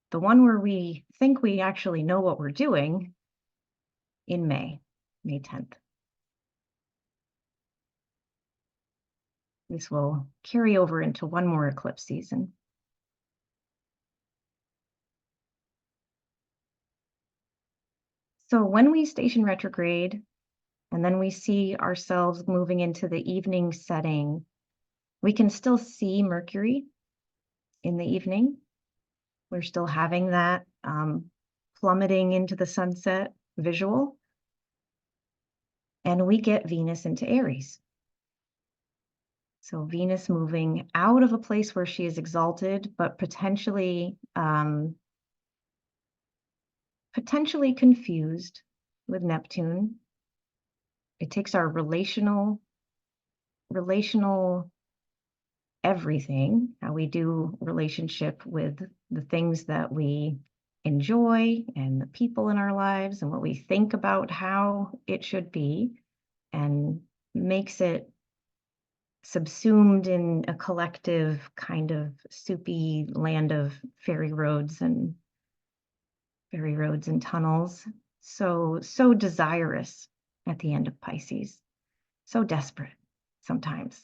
the one where we think we actually know what we're doing in May 10th. This will carry over into one more eclipse season. So when we station retrograde, and then we see ourselves moving into the evening setting, we can still see Mercury in the evening. We're still having that plummeting into the sunset visual. And we get Venus into Aries. So Venus moving out of a place where she is exalted, but potentially confused with Neptune. It takes our relational everything, how we do relationship with the things that we enjoy and the people in our lives and what we think about how it should be, and makes it subsumed in a collective kind of soupy land of fairy roads and tunnels. So desirous at the end of Pisces, so desperate sometimes,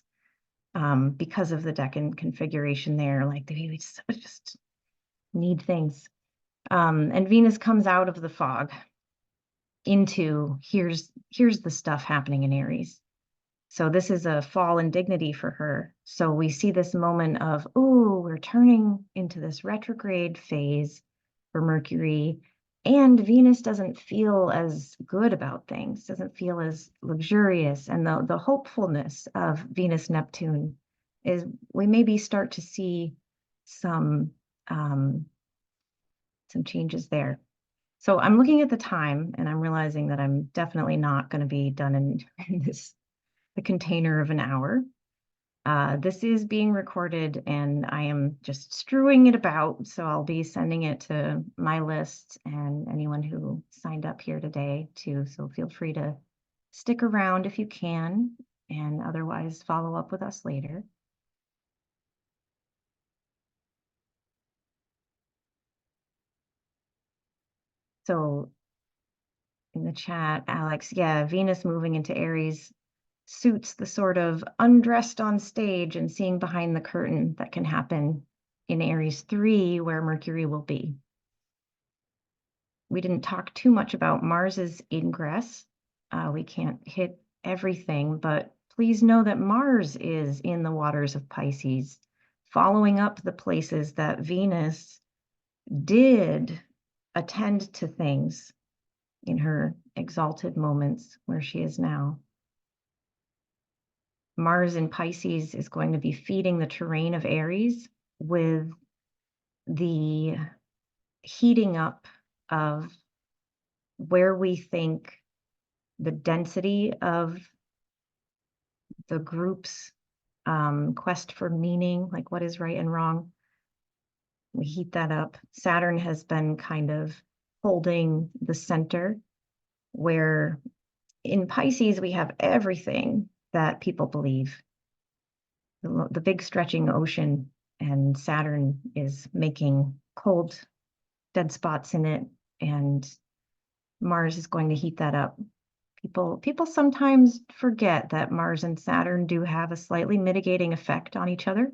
because of the decan configuration there, like we just need things. And Venus comes out of the fog into here's the stuff happening in Aries. So this is a fall in dignity for her. So we see this moment of, oh, we're turning into this retrograde phase for Mercury, and Venus doesn't feel as good about things, doesn't feel as luxurious. And the hopefulness of Venus-Neptune is we maybe start to see some changes there. So I'm looking at the time and I'm realizing that I'm definitely not going to be done in the container of an hour. This is being recorded and I am just strewing it about. So I'll be sending it to my list and anyone who signed up here today too. So feel free to stick around if you can, and otherwise follow up with us later. So in the chat, Alex, yeah, Venus moving into Aries suits the sort of undressed on stage and seeing behind the curtain that can happen in Aries 3, where Mercury will be. We didn't talk too much about Mars's ingress. We can't hit everything, but please know that Mars is in the waters of Pisces, following up the places that Venus did attend to things in her exalted moments where she is now. Mars in Pisces is going to be feeding the terrain of Aries with the heating up of where we think the density of the group's quest for meaning, like what is right and wrong. We heat that up. Saturn has been kind of holding the center, where in Pisces we have everything that people believe. The big stretching ocean, and Saturn is making cold, dead spots in it, and Mars is going to heat that up. People sometimes forget that Mars and Saturn do have a slightly mitigating effect on each other.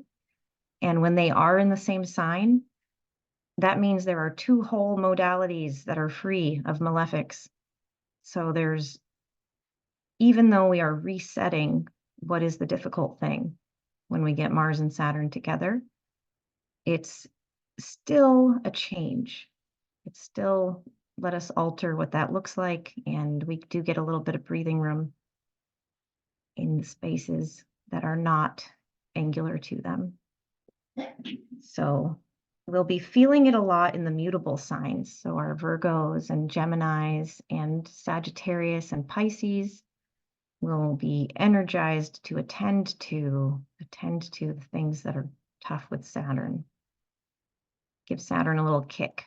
And when they are in the same sign, that means there are two whole modalities that are free of malefics. So even though we are resetting what is the difficult thing when we get Mars and Saturn together, it's still a change. It's still, let us alter what that looks like. And we do get a little bit of breathing room in the spaces that are not angular to them. So we'll be feeling it a lot in the mutable signs. So our Virgos and Geminis and Sagittarius and Pisces will be energized to attend to the things that are tough with Saturn. Give Saturn a little kick.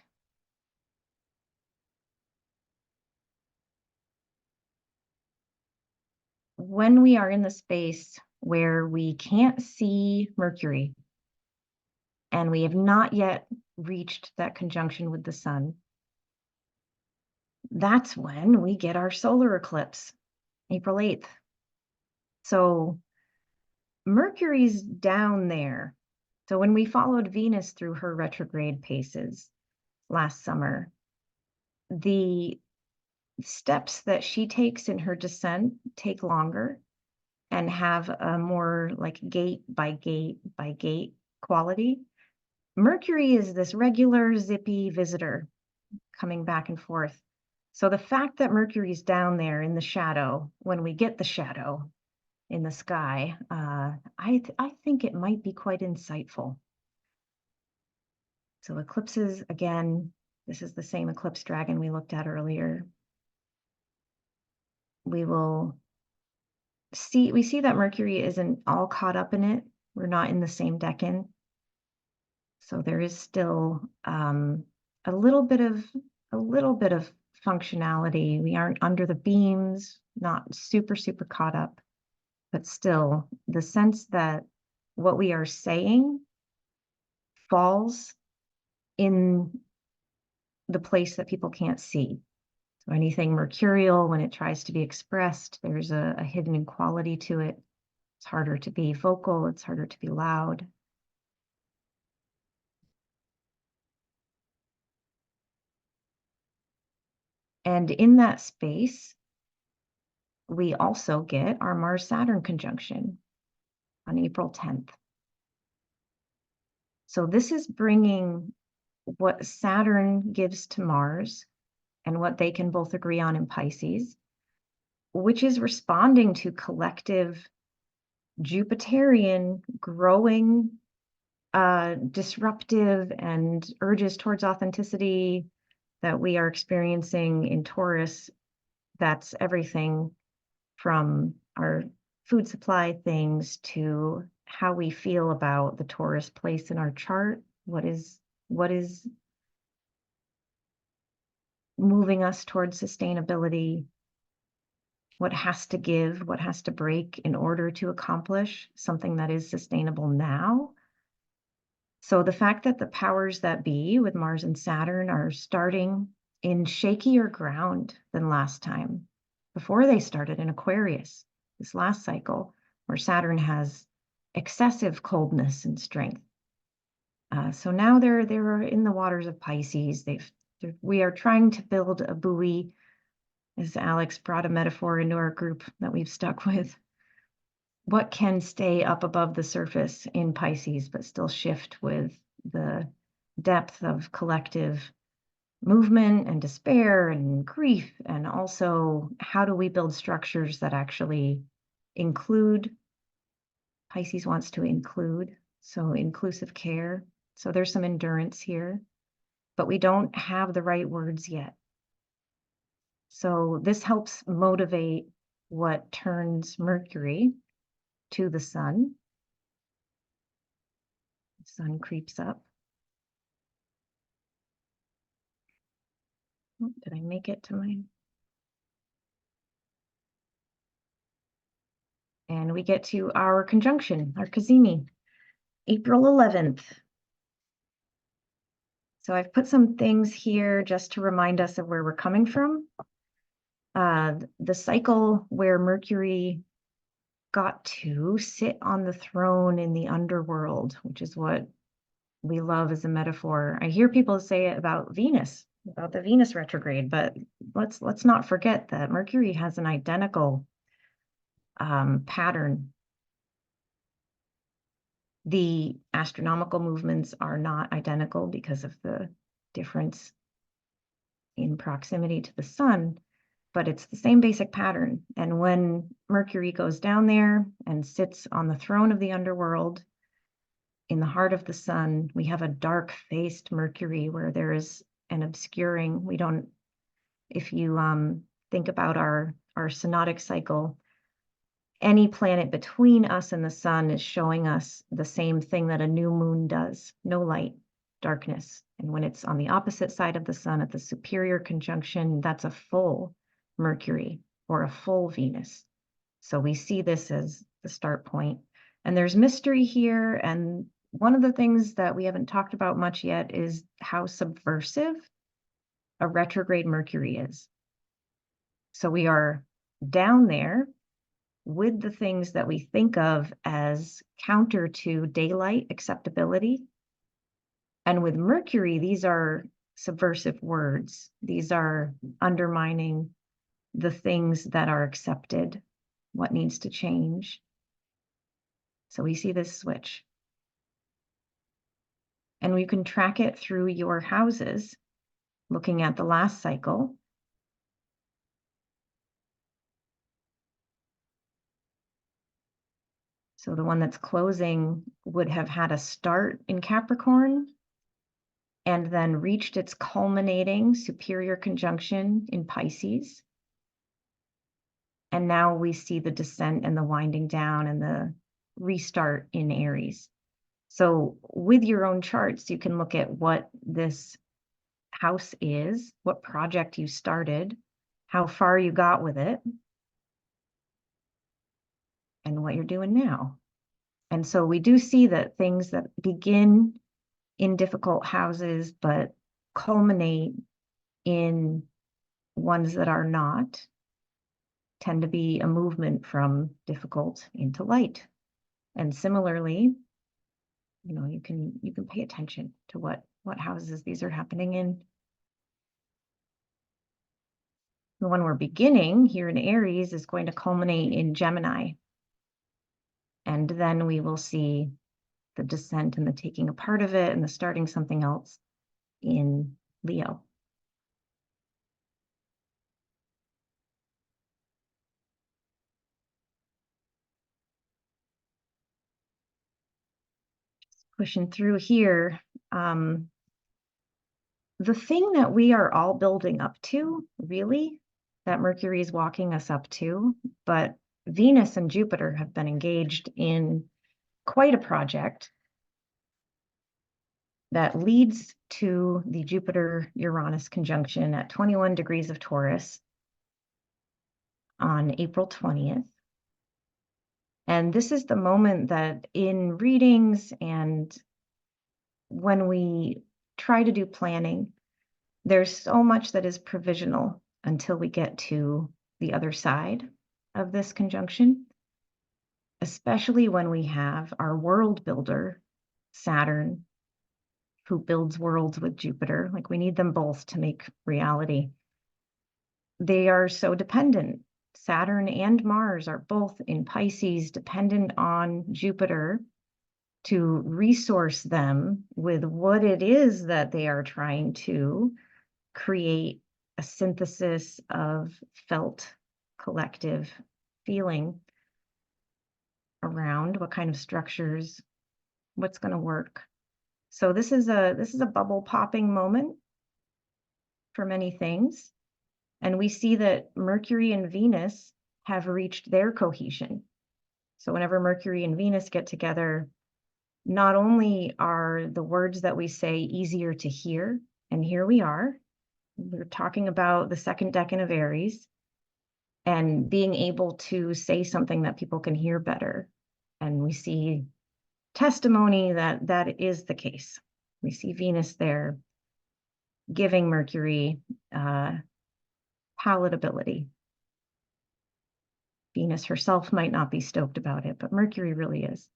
When we are in the space where we can't see Mercury and we have not yet reached that conjunction with the sun, that's when we get our solar eclipse, April 8th. So Mercury's down there. So when we followed Venus through her retrograde paces last summer, the steps that she takes in her descent take longer and have a more like gate by gate by gate quality. Mercury is this regular zippy visitor coming back and forth. So the fact that Mercury's down there in the shadow, when we get the shadow in the sky, I think it might be quite insightful. So eclipses, again, this is the same eclipse dragon we looked at earlier. We see that Mercury isn't all caught up in it. We're not in the same decan. So there is still a little bit of functionality. We aren't under the beams, not super caught up, but still the sense that what we are saying falls in the place that people can't see. So anything mercurial, when it tries to be expressed, there's a hidden quality to it. It's harder to be vocal, it's harder to be loud. And in that space, we also get our Mars-Saturn conjunction on April 10th. So this is bringing what Saturn gives to Mars and what they can both agree on in Pisces, which is responding to collective Jupiterian growing, disruptive and urges towards authenticity, that we are experiencing in Taurus. That's everything from our food supply things to how we feel about the Taurus place in our chart. What is moving us towards sustainability? What has to give, what has to break in order to accomplish something that is sustainable now? So the fact that the powers that be with Mars and Saturn are starting in shakier ground than last time, before they started in Aquarius, this last cycle, where Saturn has excessive coldness and strength. So now they're in the waters of Pisces. We are trying to build a buoy, as Alex brought a metaphor into our group that we've stuck with. What can stay up above the surface in Pisces, but still shift with the depth of collective movement and despair and grief? And also, how do we build structures that actually include? Pisces wants to include, so inclusive care. So there's some endurance here, but we don't have the right words yet. So this helps motivate what turns Mercury to the sun. The sun creeps up. Oh, did I make it to mine? And we get to our conjunction, our cazimi, April 11th. So I've put some things here just to remind us of where we're coming from. The cycle where Mercury got to sit on the throne in the underworld, which is what we love as a metaphor. I hear people say it about Venus, about the Venus retrograde, but let's not forget that Mercury has an identical pattern. The astronomical movements are not identical because of the difference in proximity to the sun, but it's the same basic pattern. And when Mercury goes down there and sits on the throne of the underworld in the heart of the sun, we have a dark-faced Mercury where there is an obscuring. We don't, if you think about our synodic cycle, any planet between us and the sun is showing us the same thing that a new moon does: no light, darkness. And when it's on the opposite side of the sun at the superior conjunction, that's a full Mercury or a full Venus. So we see this as the start point. And there's mystery here. And one of the things that we haven't talked about much yet is how subversive a retrograde Mercury is. So we are down there with the things that we think of as counter to daylight acceptability. And with Mercury, these are subversive words. These are undermining the things that are accepted, what needs to change. So we see this switch. And we can track it through your houses, looking at the last cycle. So the one that's closing would have had a start in Capricorn and then reached its culminating superior conjunction in Pisces. And now we see the descent and the winding down and the restart in Aries. So with your own charts, you can look at what this house is, what project you started, how far you got with it, and what you're doing now. And so we do see that things that begin in difficult houses, but culminate in ones that are not, tend to be a movement from difficult into light. And similarly, you can pay attention to what houses these are happening in. The one we're beginning here in Aries is going to culminate in Gemini. And then we will see the descent and the taking apart of it and the starting something else in Leo. Pushing through here. the thing that we are all building up to, really, that Mercury is walking us up to, but Venus and Jupiter have been engaged in quite a project that leads to the Jupiter-Uranus conjunction at 21 degrees of Taurus on April 20th. And this is the moment that in readings and when we try to do planning, there's so much that is provisional until we get to the other side of this conjunction, especially when we have our world builder, Saturn, who builds worlds with Jupiter. Like, we need them both to make reality. They are so dependent. Saturn and Mars are both in Pisces, dependent on Jupiter to resource them with what it is that they are trying to create, a synthesis of felt collective feeling around what kind of structures, what's going to work. So this is a bubble popping moment for many things. And we see that Mercury and Venus have reached their cohesion. So whenever Mercury and Venus get together, not only are the words that we say easier to hear, and here we are, we're talking about the second decan of Aries and being able to say something that people can hear better. And we see testimony that that is the case. We see Venus there giving Mercury palatability. Venus herself might not be stoked about it, but Mercury really is.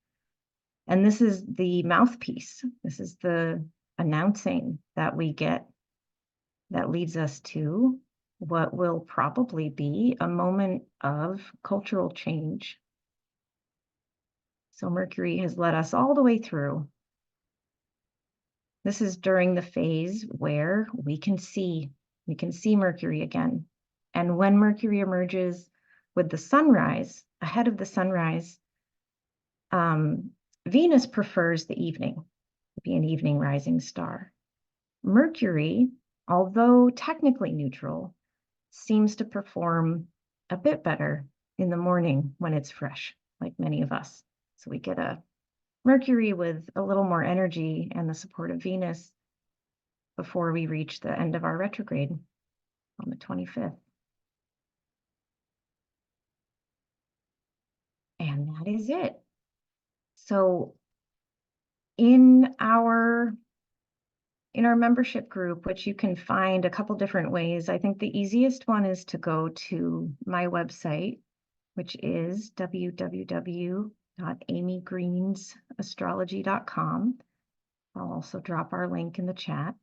And this is the mouthpiece. This is the announcing that we get that leads us to what will probably be a moment of cultural change. So Mercury has led us all the way through. This is during the phase where we can see Mercury again. And when Mercury emerges with the sunrise, ahead of the sunrise, Venus prefers the evening, to be an evening rising star. Mercury, although technically neutral, seems to perform a bit better in the morning when it's fresh, like many of us. So we get a Mercury with a little more energy and the support of Venus before we reach the end of our retrograde on the 25th. And that is it. So in our membership group, which you can find a couple different ways, I think the easiest one is to go to my website, which is www.amygreensastrology.com. I'll also drop our link in the chat.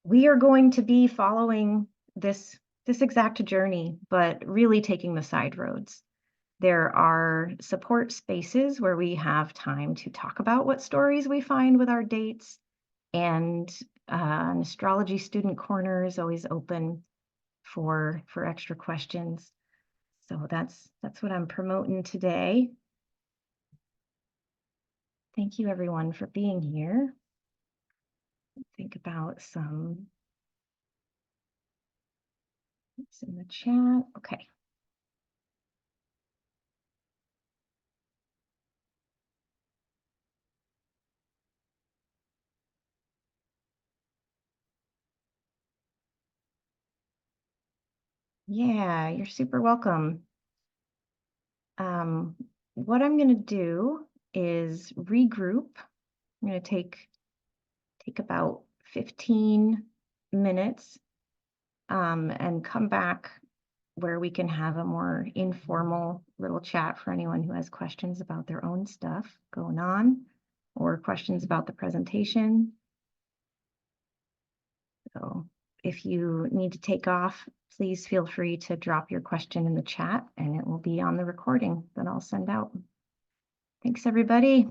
We are going to be following this exact journey, but really taking the side roads. There are support spaces where we have time to talk about what stories we find with our dates, and an astrology student corner is always open for extra questions. So that's what I'm promoting today. Thank you everyone for being here. Think about some it's in the chat. Okay. Yeah, you're super welcome. What I'm going to do is regroup. I'm going to take about 15 minutes and come back where we can have a more informal little chat for anyone who has questions about their own stuff going on or questions about the presentation. So if you need to take off, please feel free to drop your question in the chat and it will be on the recording that I'll send out. Thanks, everybody.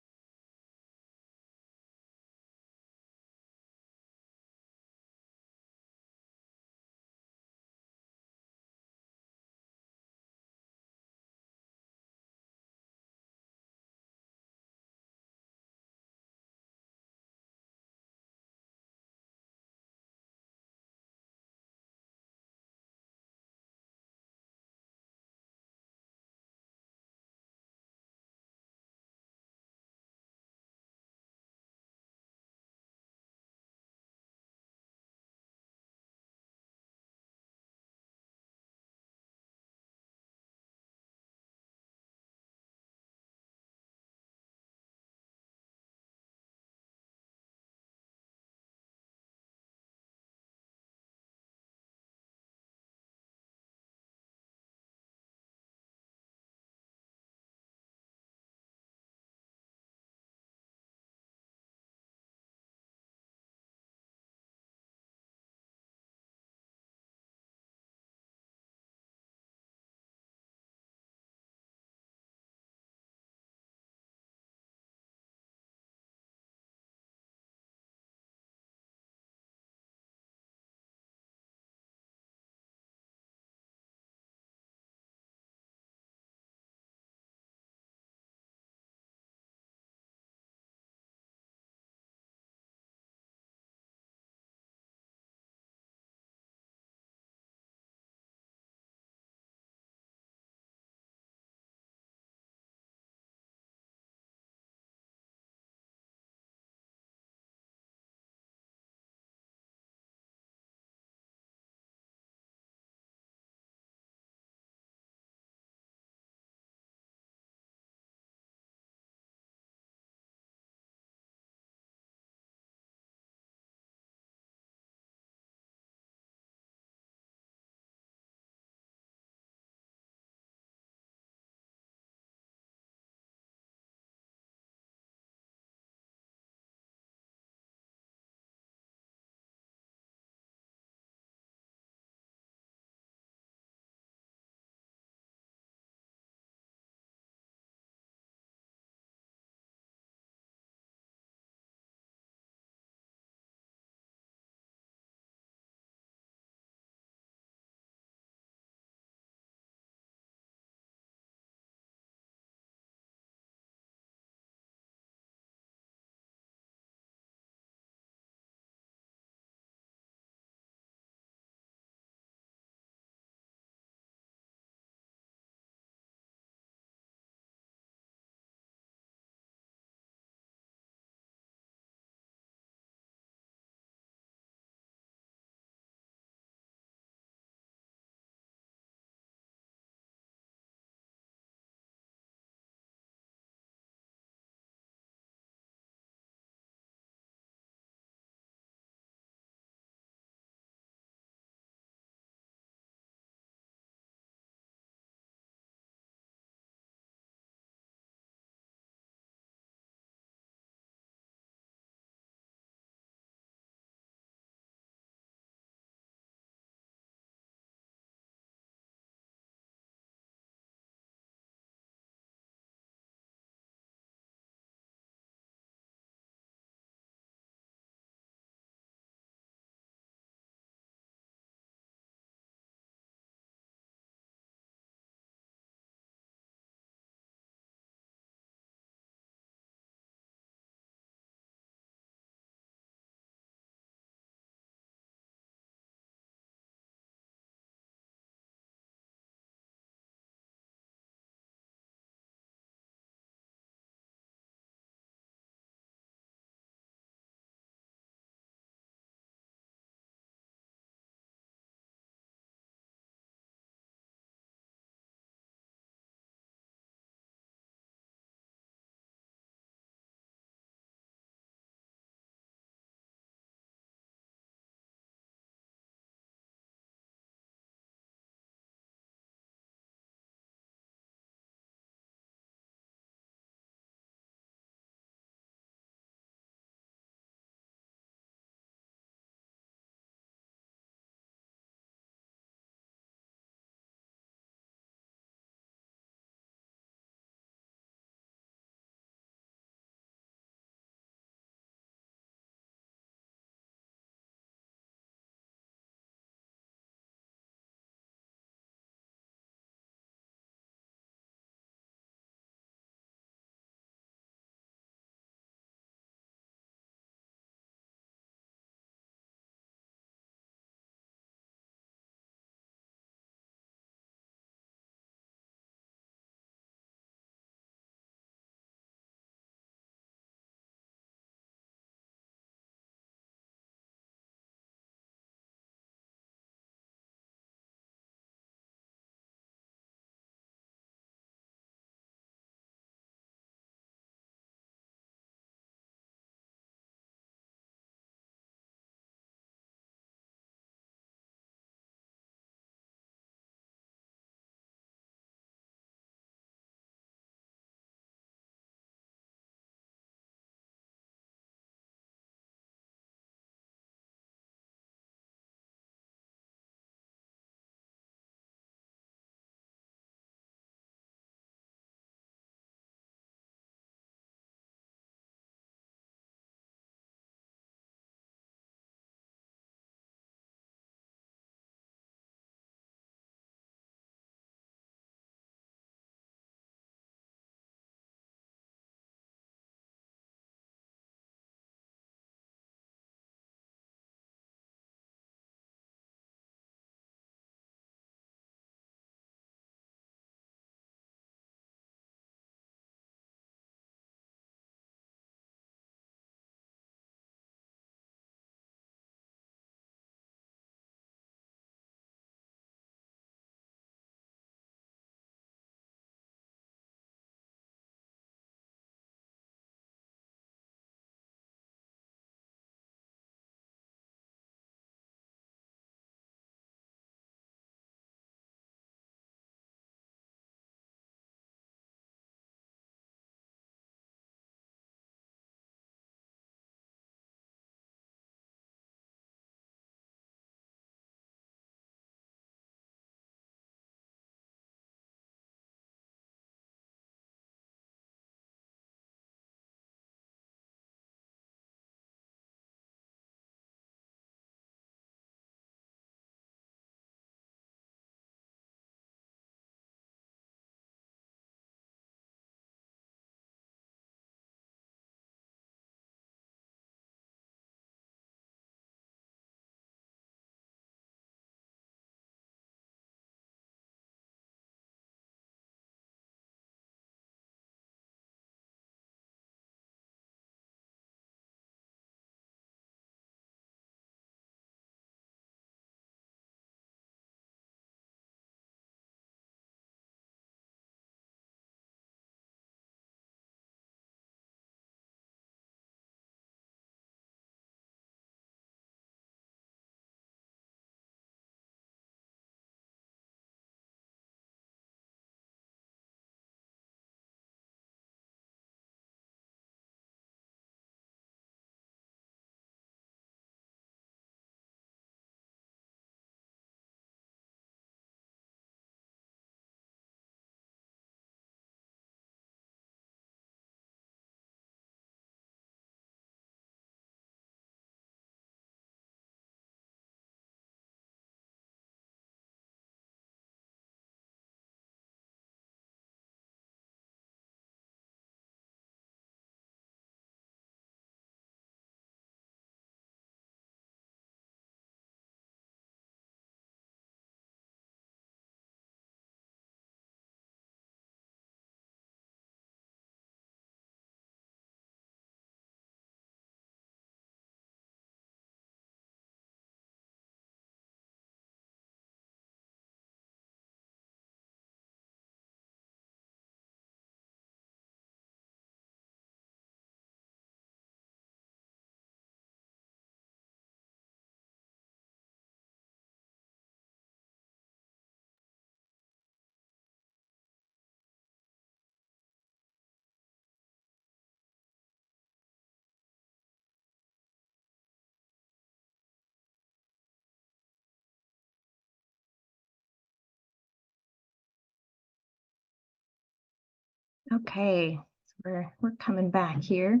Okay, so we're coming back here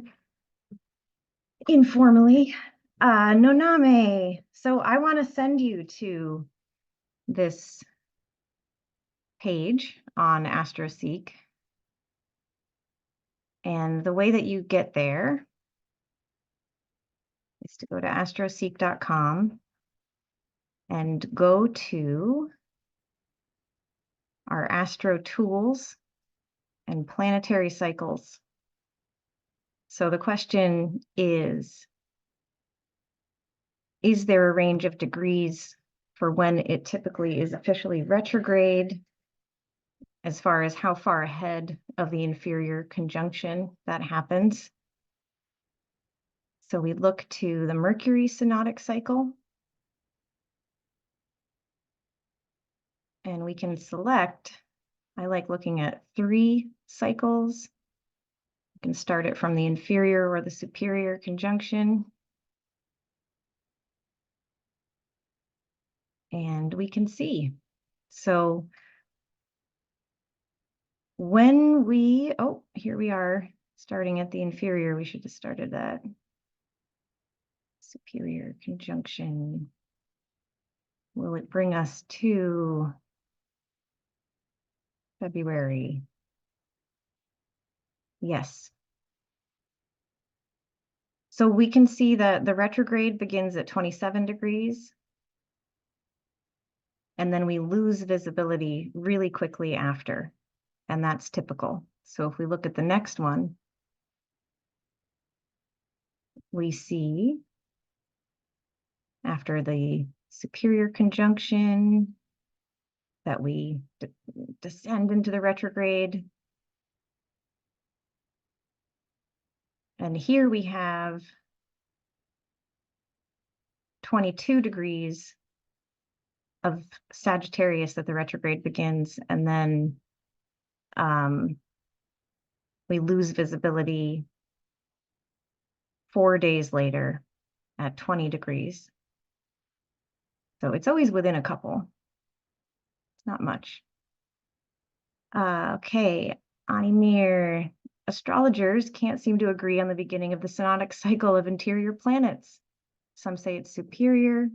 informally. Noname. So I want to send you to this page on AstroSeek. And the way that you get there is to go to astroseek.com and go to our Astro Tools and Planetary Cycles. So the question is there a range of degrees for when it typically is officially retrograde, as far as how far ahead of the inferior conjunction that happens? So we look to the Mercury synodic cycle, and we can select, I like looking at 3 cycles. You can start it from the inferior or the superior conjunction. And we can see. So when we, oh, here we are starting at the inferior. We should have started at superior conjunction. Will it bring us to February? Yes. So we can see that the retrograde begins at 27 degrees. And then we lose visibility really quickly after. And that's typical. So if we look at the next one, we see after the superior conjunction that we descend into the retrograde. And here we have 22 degrees of Sagittarius that the retrograde begins, and then we lose visibility 4 days later at 20 degrees. So it's always within a couple. It's not much. Okay, Animir. Astrologers can't seem to agree on the beginning of the synodic cycle of interior planets. Some say it's superior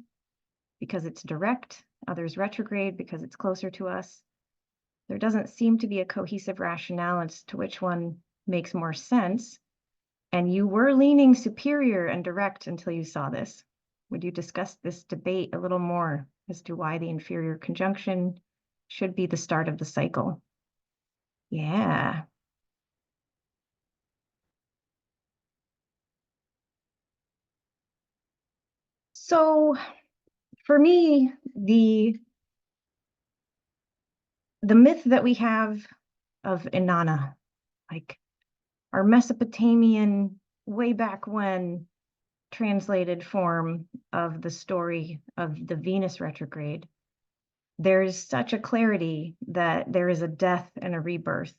because it's direct, others retrograde because it's closer to us. There doesn't seem to be a cohesive rationale as to which one makes more sense. And you were leaning superior and direct until you saw this. Would you discuss this debate a little more as to why the inferior conjunction should be the start of the cycle? Yeah. So for me, the myth that we have of Inanna, like our Mesopotamian, way back when, translated form of the story of the Venus retrograde, there's such a clarity that there is a death and a rebirth.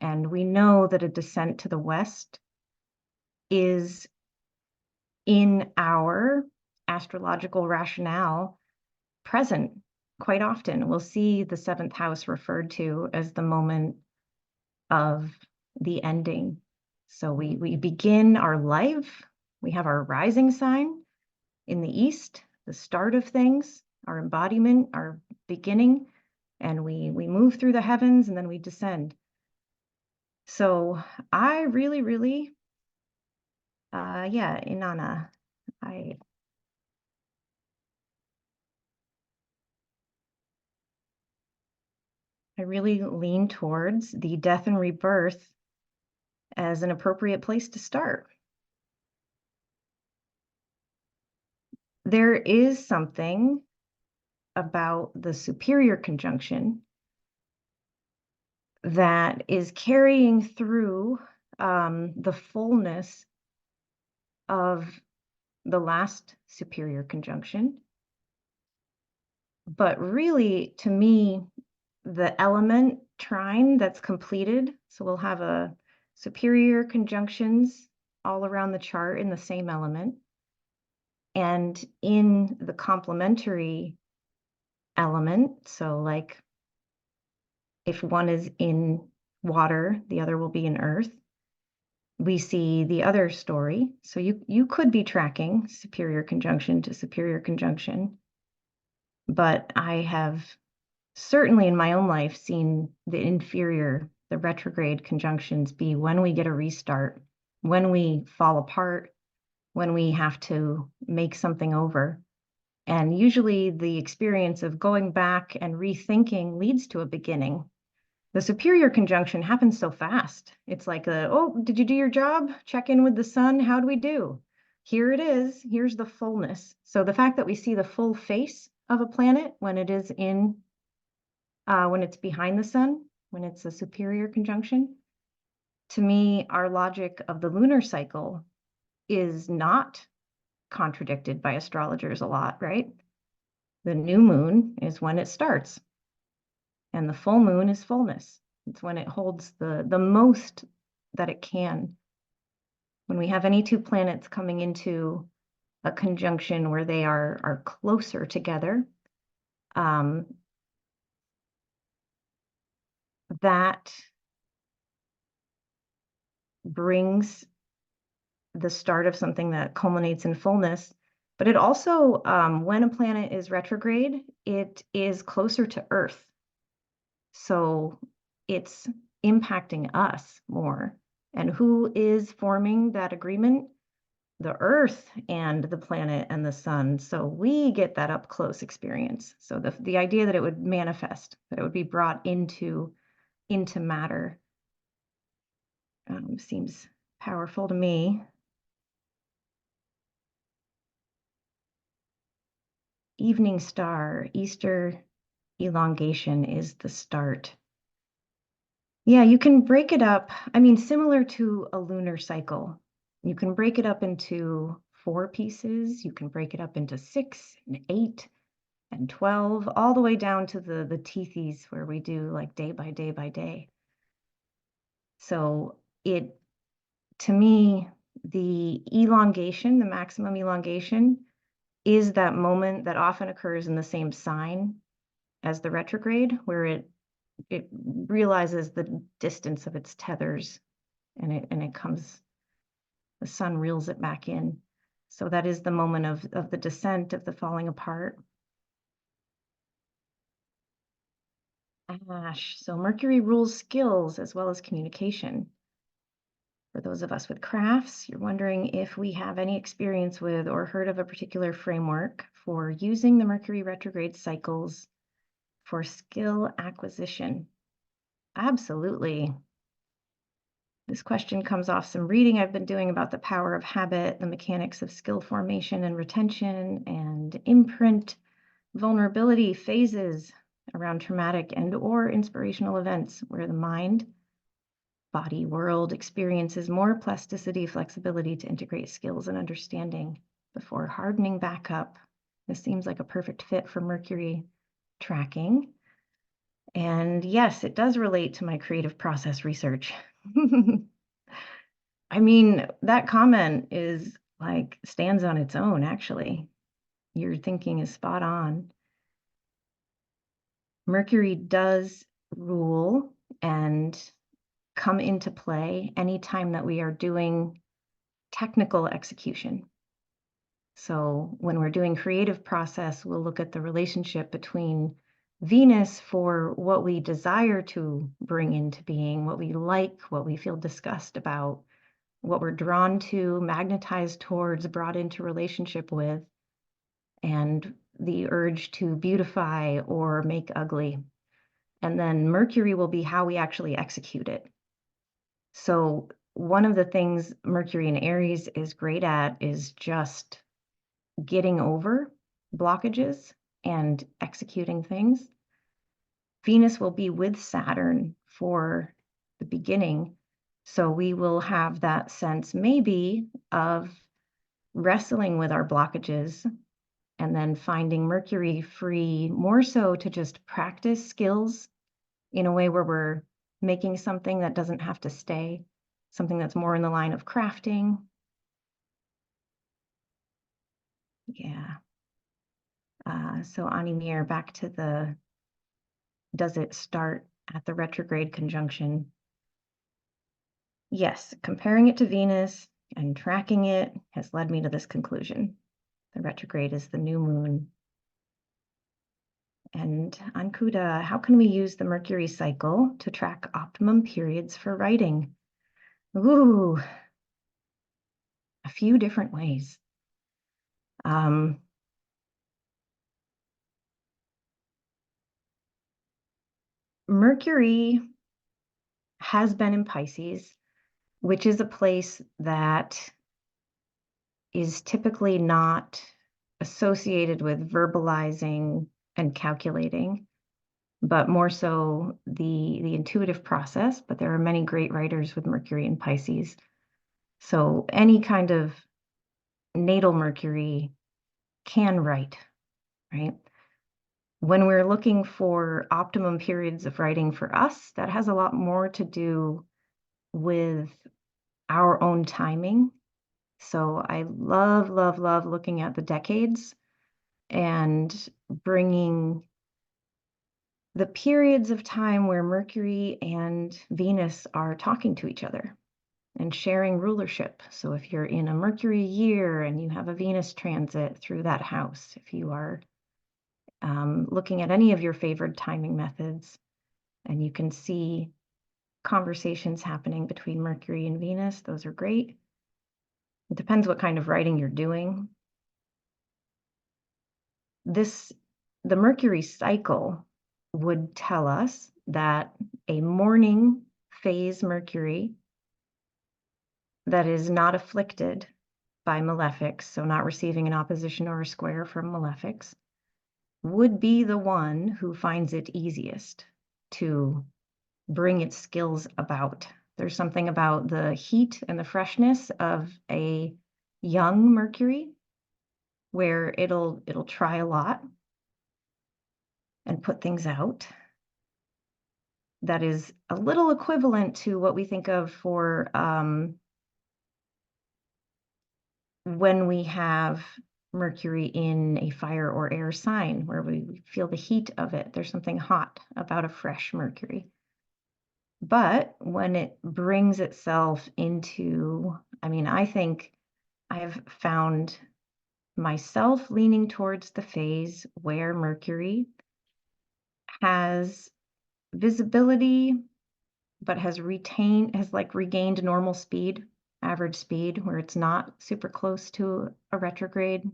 And we know that a descent to the west is in our astrological rationale present quite often. We'll see the 7th house referred to as the moment of the ending. So we begin our life, we have our rising sign in the east, the start of things, our embodiment, our beginning, and we move through the heavens and then we descend. So I really, yeah, Inanna, I really lean towards the death and rebirth as an appropriate place to start. There is something about the superior conjunction that is carrying through the fullness of the last superior conjunction. But really, to me, the element trine that's completed, so we'll have a superior conjunctions all around the chart in the same element. And in the complementary element, so like if one is in water, the other will be in earth. We see the other story. So you could be tracking superior conjunction to superior conjunction, but I have certainly in my own life seen the inferior, the retrograde conjunctions be when we get a restart, when we fall apart, when we have to make something over. And usually the experience of going back and rethinking leads to a beginning. The superior conjunction happens so fast. It's like, oh, did you do your job? Check in with the sun. How do we do? Here it is. Here's the fullness. So the fact that we see the full face of a planet when it is when it's behind the sun, when it's a superior conjunction, to me, our logic of the lunar cycle is not contradicted by astrologers a lot, right? The new moon is when it starts, and the full moon is fullness. It's when it holds the most that it can. When we have any two planets coming into a conjunction where they are closer together, that brings the start of something that culminates in fullness. But it also, when a planet is retrograde, it is closer to Earth. So it's impacting us more. And who is forming that agreement? The Earth and the planet and the sun. So we get that up close experience. So the idea that it would manifest, that it would be brought into matter, seems powerful to me. Evening star, Easter elongation is the start. Yeah, you can break it up. I mean, similar to a lunar cycle, you can break it up into 4 pieces. You can break it up into 6 and 8 and 12, all the way down to the teethies where we do like day by day by day. So to me, the elongation, the maximum elongation, is that moment that often occurs in the same sign as the retrograde, where it realizes the distance of its tethers, and it comes, the sun reels it back in. So that is the moment of the descent, of the falling apart. Ash. So Mercury rules skills as well as communication. For those of us with crafts, you're wondering if we have any experience with or heard of a particular framework for using the Mercury retrograde cycles for skill acquisition. Absolutely. This question comes off some reading I've been doing about the power of habit, the mechanics of skill formation and retention, and imprint vulnerability phases around traumatic and/or inspirational events where the mind, body, world experiences more plasticity, flexibility to integrate skills and understanding before hardening back up. This seems like a perfect fit for Mercury tracking. And yes, it does relate to my creative process research. I mean, that comment is like stands on its own, actually. Your thinking is spot on. Mercury does rule and come into play anytime that we are doing technical execution. So when we're doing creative process, we'll look at the relationship between Venus for what we desire to bring into being, what we like, what we feel disgust about, what we're drawn to, magnetized towards, brought into relationship with, and the urge to beautify or make ugly. And then Mercury will be how we actually execute it. So one of the things Mercury in Aries is great at is just getting over blockages and executing things. Venus will be with Saturn for the beginning. So we will have that sense maybe of wrestling with our blockages and then finding Mercury free more so to just practice skills in a way where we're making something that doesn't have to stay, something that's more in the line of crafting. Yeah. So Animir, back to does it start at the retrograde conjunction? yes, comparing it to Venus and tracking it has led me to this conclusion. The retrograde is the new moon. And Ankuda, how can we use the Mercury cycle to track optimum periods for writing? Ooh, a few different ways. Mercury has been in Pisces, which is a place that is typically not associated with verbalizing and calculating, but more so the intuitive process. But there are many great writers with Mercury in Pisces. So any kind of natal Mercury can write, right? When we're looking for optimum periods of writing for us, that has a lot more to do with our own timing. So I love, love, love looking at the decades and bringing the periods of time where Mercury and Venus are talking to each other and sharing rulership. So if you're in a Mercury year and you have a Venus transit through that house, if you are looking at any of your favorite timing methods, and you can see conversations happening between Mercury and Venus, those are great. It depends what kind of writing you're doing. The Mercury cycle would tell us that a morning phase Mercury that is not afflicted by malefics, so not receiving an opposition or a square from malefics, would be the one who finds it easiest to bring its skills about. There's something about the heat and the freshness of a young Mercury where it'll try a lot and put things out. That is a little equivalent to what we think of for when we have Mercury in a fire or air sign, where we feel the heat of it. There's something hot about a fresh Mercury. But when it brings itself into, I think I've found myself leaning towards the phase where Mercury has visibility, but has regained normal speed, average speed, where it's not super close to a retrograde,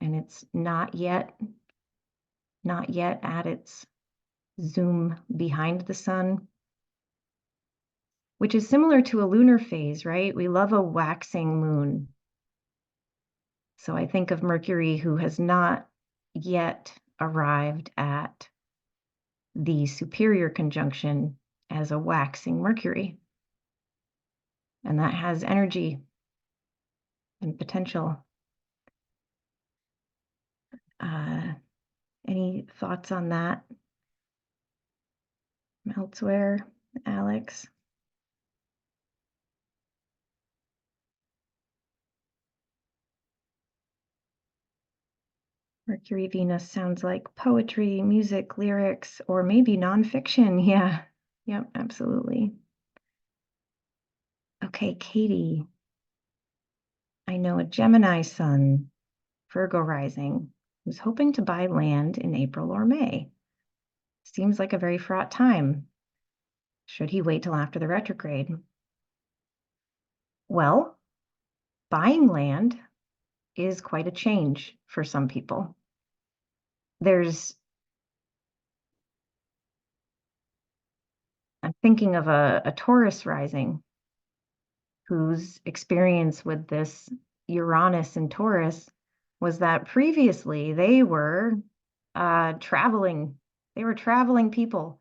and it's not yet at its zoom behind the sun, which is similar to a lunar phase, right? We love a waxing moon. So I think of Mercury, who has not yet arrived at the superior conjunction, as a waxing Mercury. And that has energy and potential. Any thoughts on that from elsewhere, Alex? Mercury Venus sounds like poetry, music, lyrics, or maybe nonfiction. Yeah, yep, absolutely. Okay, Katie. I know a Gemini sun, Virgo rising, who's hoping to buy land in April or May. Seems like a very fraught time. Should he wait till after the retrograde? Well, buying land is quite a change for some people. I'm thinking of a Taurus rising whose experience with this Uranus in Taurus was that previously they were traveling. They were traveling people,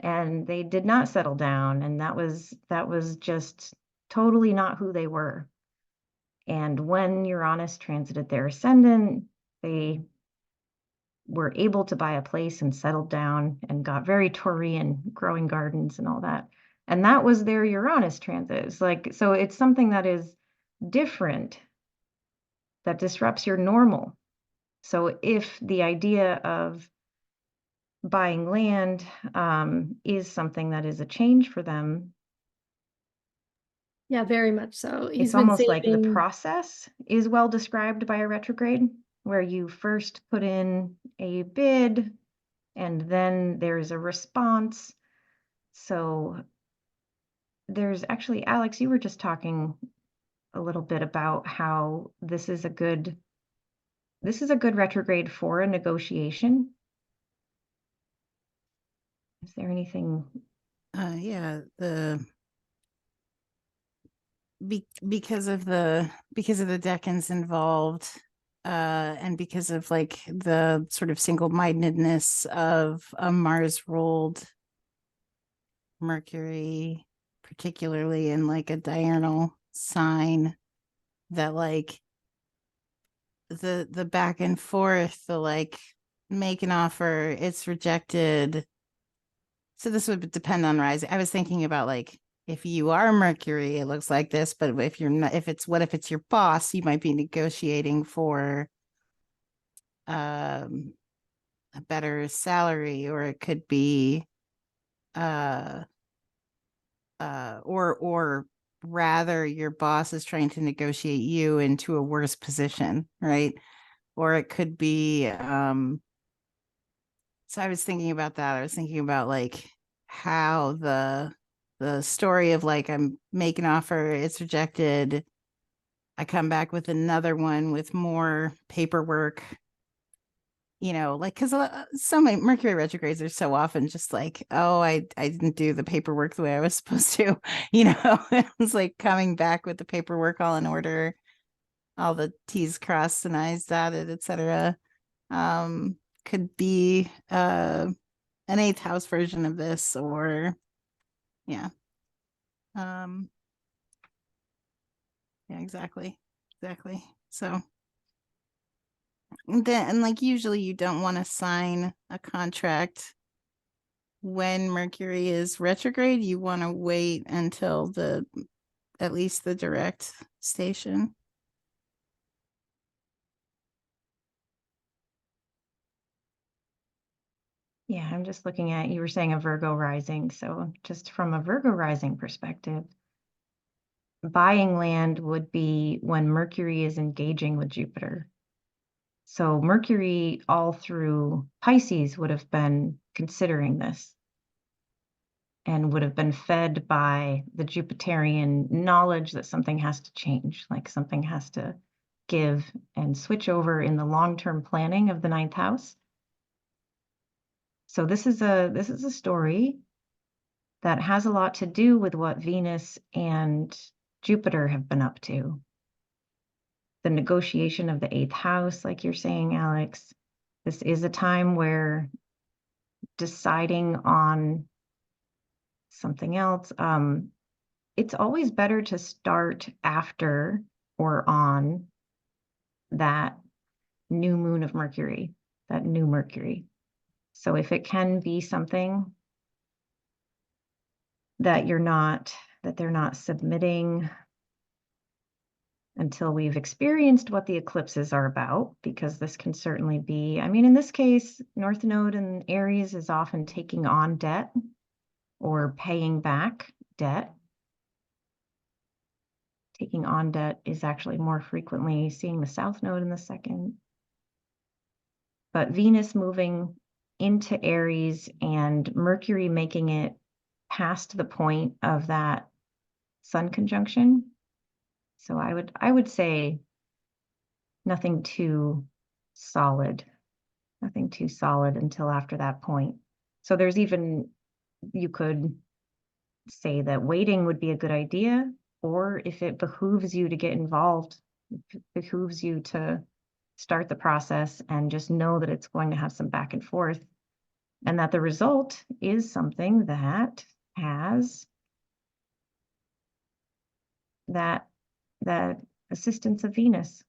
and they did not settle down, and that was just totally not who they were. And when Uranus transited their ascendant, they were able to buy a place and settled down and got very Taurian, growing gardens and all that. And that was their Uranus transit. It's like, so it's something that is different, that disrupts your normal. So if the idea of buying land is something that is a change for them, Yeah, very much so. He's It's been almost like the saving. process is well described by a retrograde, where you first put in a bid and then there's a response. So there's actually, Alex, you were just talking a little bit about how this is a good retrograde for a negotiation. Is there anything? Yeah, because of the decans involved, and because of like the sort of single-mindedness of a Mars ruled Mercury, particularly in like a diurnal sign, that like the back and forth, the like make an offer, it's rejected. So this would depend on rising. I was thinking about like, if you are Mercury, it looks like this, but if you're not, if it's your boss, you might be negotiating for a better salary, or it could be or rather your boss is trying to negotiate you into a worse position, right? Or it could be so I was thinking about that. I was thinking about like how the story of like, I'm making an offer, it's rejected, I come back with another one with more paperwork, like, because so many Mercury retrogrades are so often just like, oh, I didn't do the paperwork the way I was supposed to, it's like coming back with the paperwork all in order, all the T's crossed and I's dotted, etc. Could be an eighth house version of this, or yeah. Yeah, exactly. So then, and like, usually you don't want to sign a contract when Mercury is retrograde. You want to wait until at least the direct station. Yeah, I'm just looking at, you were saying a Virgo rising. So just from a Virgo rising perspective, buying land would be when Mercury is engaging with Jupiter. So Mercury all through Pisces would have been considering this and would have been fed by the Jupiterian knowledge that something has to change, like something has to give and switch over in the long-term planning of the ninth house. So this is a story that has a lot to do with what Venus and Jupiter have been up to. The negotiation of the eighth house, like you're saying, Alex. This is a time where deciding on something else, it's always better to start after or on that new moon of Mercury, that new Mercury. So if it can be something that they're not submitting until we've experienced what the eclipses are about, because this can certainly be, I mean, in this case, North Node in Aries is often taking on debt or paying back debt. Taking on debt is actually more frequently seeing the South Node in the second. But Venus moving into Aries and Mercury making it past the point of that Sun conjunction. So I would say nothing too solid until after that point. So there's even, you could say that waiting would be a good idea, or if it behooves you to get involved, it behooves you to start the process and just know that it's going to have some back and forth, and that the result is something that has that assistance of Venus.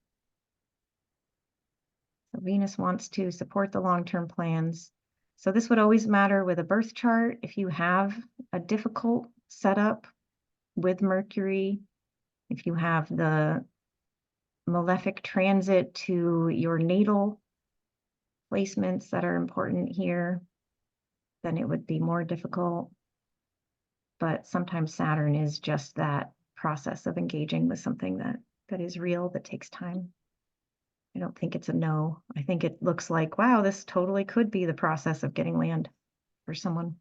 So Venus wants to support the long-term plans. So this would always matter with a birth chart. If you have a difficult setup with Mercury, if you have the malefic transit to your natal placements that are important here, then it would be more difficult. But sometimes Saturn is just that process of engaging with something that is real, that takes time. I don't think it's a no. I think it looks like, wow, this totally could be the process of getting land for someone.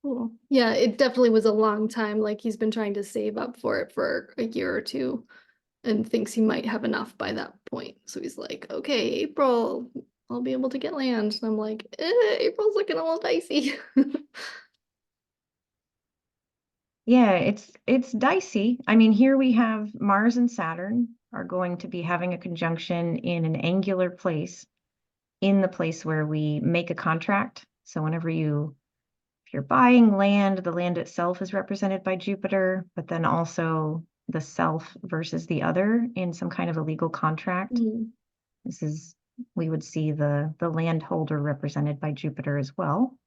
Cool. Yeah, it definitely was a long time. Like he's been trying to save up for it for a year or two and thinks he might have enough by that point. So he's like, okay, April, I'll be able to get land. And I'm like, April's looking a little dicey. Yeah, it's dicey. I mean, here we have Mars and Saturn are going to be having a conjunction in an angular place, in the place where we make a contract. So whenever if you're buying land, the land itself is represented by Jupiter, but then also the self versus the other in some kind of a legal contract. We would see the landholder represented by Jupiter as well.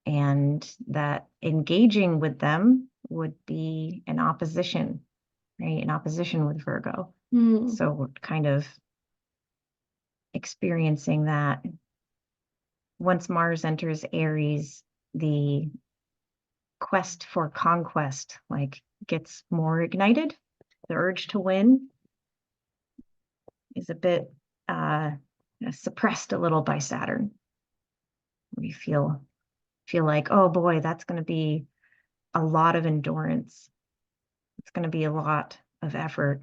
And that engaging with them would be an opposition, right? An opposition with Virgo. So we're kind of experiencing that. Once Mars enters Aries, the quest for conquest like gets more ignited. The urge to win is a bit suppressed a little by Saturn. We feel like, oh boy, that's going to be a lot of endurance. It's going to be a lot of effort.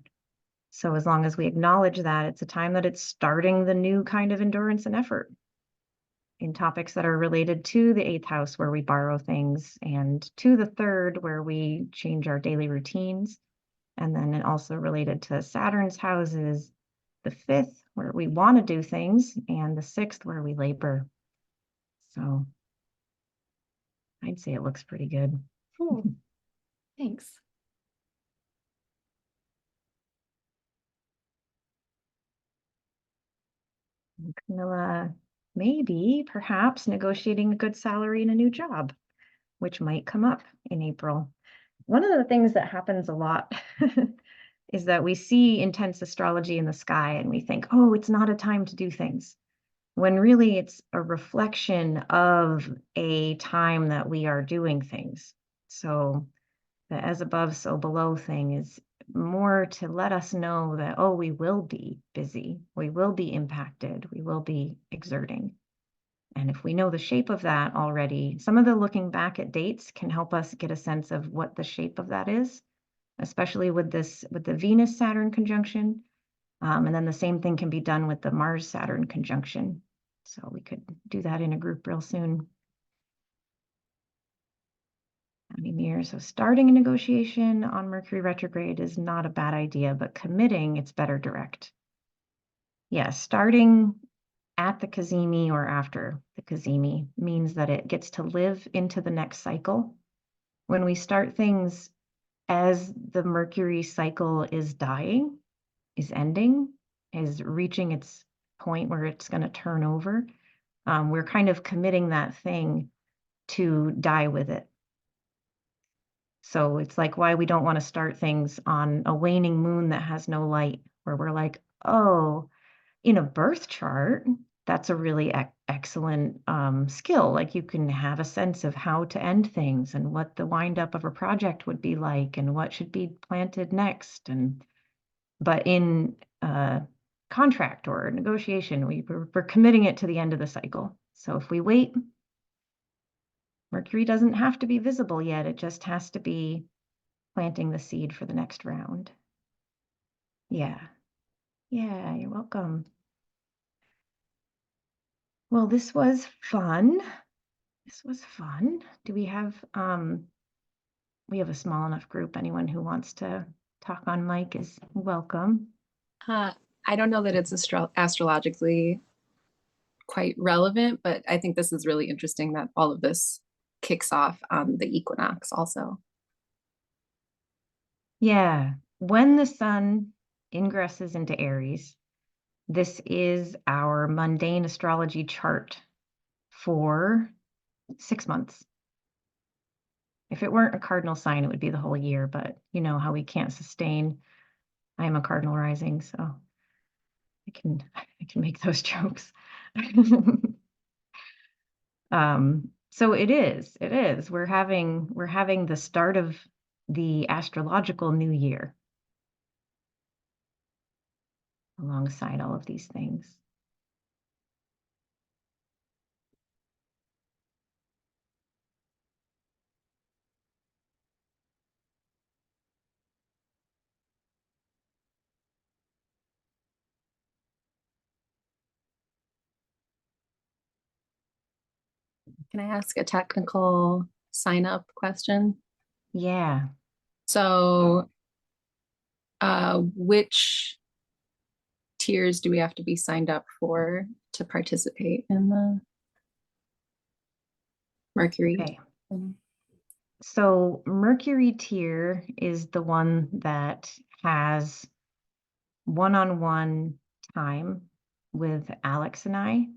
So as long as we acknowledge that, it's a time that it's starting the new kind of endurance and effort in topics that are related to the 8th house, where we borrow things, and to the 3rd, where we change our daily routines. And then it also related to Saturn's houses, the 5th, where we want to do things, and the 6th, where we labor. So I'd say it looks pretty good. Cool. Thanks. Camilla, maybe, perhaps negotiating a good salary and a new job, which might come up in April. One of the things that happens a lot is that we see intense astrology in the sky and we think, oh, it's not a time to do things, when really it's a reflection of a time that we are doing things. So the as above, so below thing is more to let us know that, oh, we will be busy, we will be impacted, we will be exerting. And if we know the shape of that already, some of the looking back at dates can help us get a sense of what the shape of that is, especially with the Venus Saturn conjunction. And then the same thing can be done with the Mars Saturn conjunction. So we could do that in a group real soon. So starting a negotiation on Mercury retrograde is not a bad idea, but committing, it's better direct. Yeah, starting at the Cazimi or after the Cazimi means that it gets to live into the next cycle. When we start things as the Mercury cycle is dying, is ending, is reaching its point where it's going to turn over, we're kind of committing that thing to die with it. So it's like why we don't want to start things on a waning moon that has no light, where we're like, oh, in a birth chart, that's a really excellent skill. Like you can have a sense of how to end things and what the wind up of a project would be like and what should be planted next. But in contract or negotiation, we're committing it to the end of the cycle. So if we wait, Mercury doesn't have to be visible yet. It just has to be planting the seed for the next round. Yeah. Yeah, you're welcome. Well, this was fun. This was fun. Do we have a small enough group. Anyone who wants to talk on mic is welcome. I don't know that it's astrologically quite relevant, but I think this is really interesting that all of this kicks off on the equinox also. Yeah, when the sun ingresses into Aries, this is our mundane astrology chart for 6 months. If it weren't a cardinal sign, it would be the whole year, but you know how we can't sustain. I am a cardinal rising, so I can make those jokes. So it is. We're having the start of the astrological new year alongside all of these things. Can I ask a technical sign up question? Yeah. So, which tiers do we have to be signed up for to participate in the Mercury? Okay. So Mercury tier is the one that has one-on-one time with Alex and I,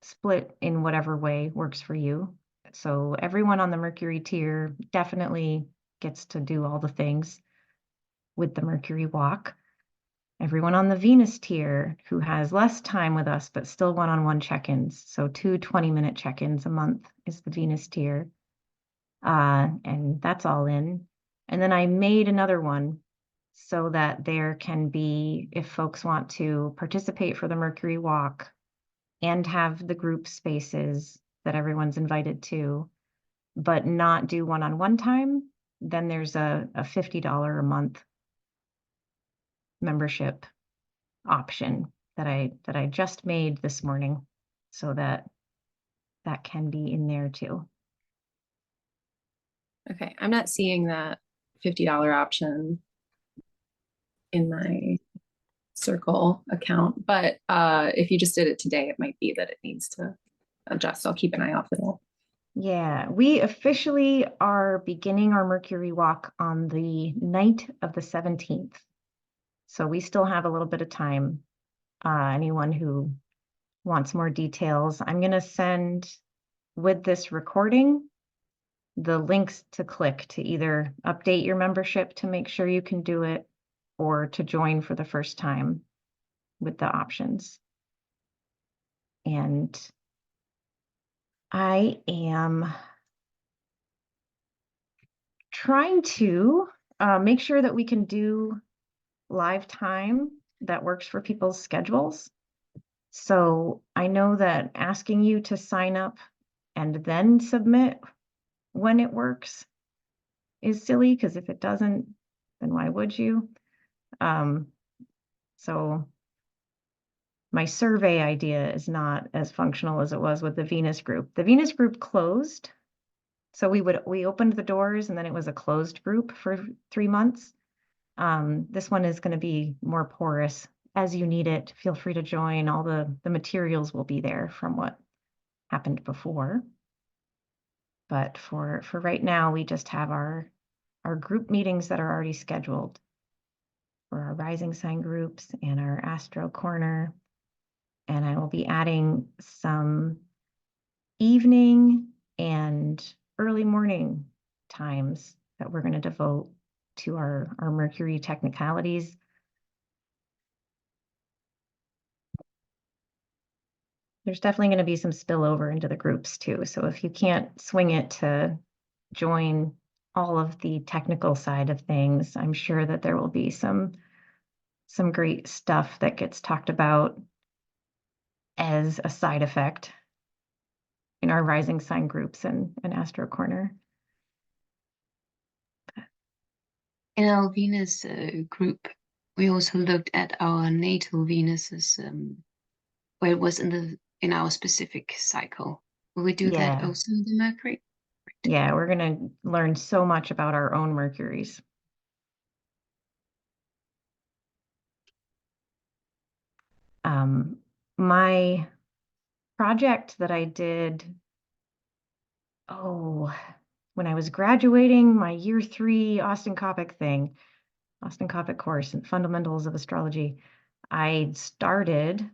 split in whatever way works for you. So everyone on the Mercury tier definitely gets to do all the things with the Mercury Walk. Everyone on the Venus tier who has less time with us, but still one-on-one check-ins. So 2 20-minute check-ins a month is the Venus tier. And that's all in. And then I made another one so that there can be, if folks want to participate for the Mercury Walk and have the group spaces that everyone's invited to, but not do one-on-one time, then there's a $50 a month membership option that I just made this morning, so that can be in there too. Okay, I'm not seeing that $50 option in my circle account, but if you just did it today, it might be that it needs to adjust. I'll keep an eye out for that. Yeah, we officially are beginning our Mercury Walk on the night of the 17th. So we still have a little bit of time. Anyone who wants more details, I'm going to send with this recording the links to click to either update your membership to make sure you can do it, or to join for the first time with the options. And I am trying to make sure that we can do live time that works for people's schedules. So I know that asking you to sign up and then submit when it works is silly, because if it doesn't, then why would you? So my survey idea is not as functional as it was with the Venus group. The Venus group closed. So we opened the doors and then it was a closed group for 3 months. This one is going to be more porous. As you need it, feel free to join. All the materials will be there from what happened before. But for right now, we just have our group meetings that are already scheduled for our rising sign groups and our Astro Corner. And I will be adding some evening and early morning times that we're going to devote to our Mercury technicalities. There's definitely going to be some spillover into the groups too. So if you can't swing it to join all of the technical side of things, I'm sure that there will be some great stuff that gets talked about as a side effect in our rising sign groups and Astro Corner. In our Venus group, we also looked at our natal Venuses, where it was in our specific cycle. Will we do that Yeah. also in the Mercury? Yeah, we're going to learn so much about our own Mercuries. My project that I did, when I was graduating my year 3 Austin Coppock course in Fundamentals of Astrology, I started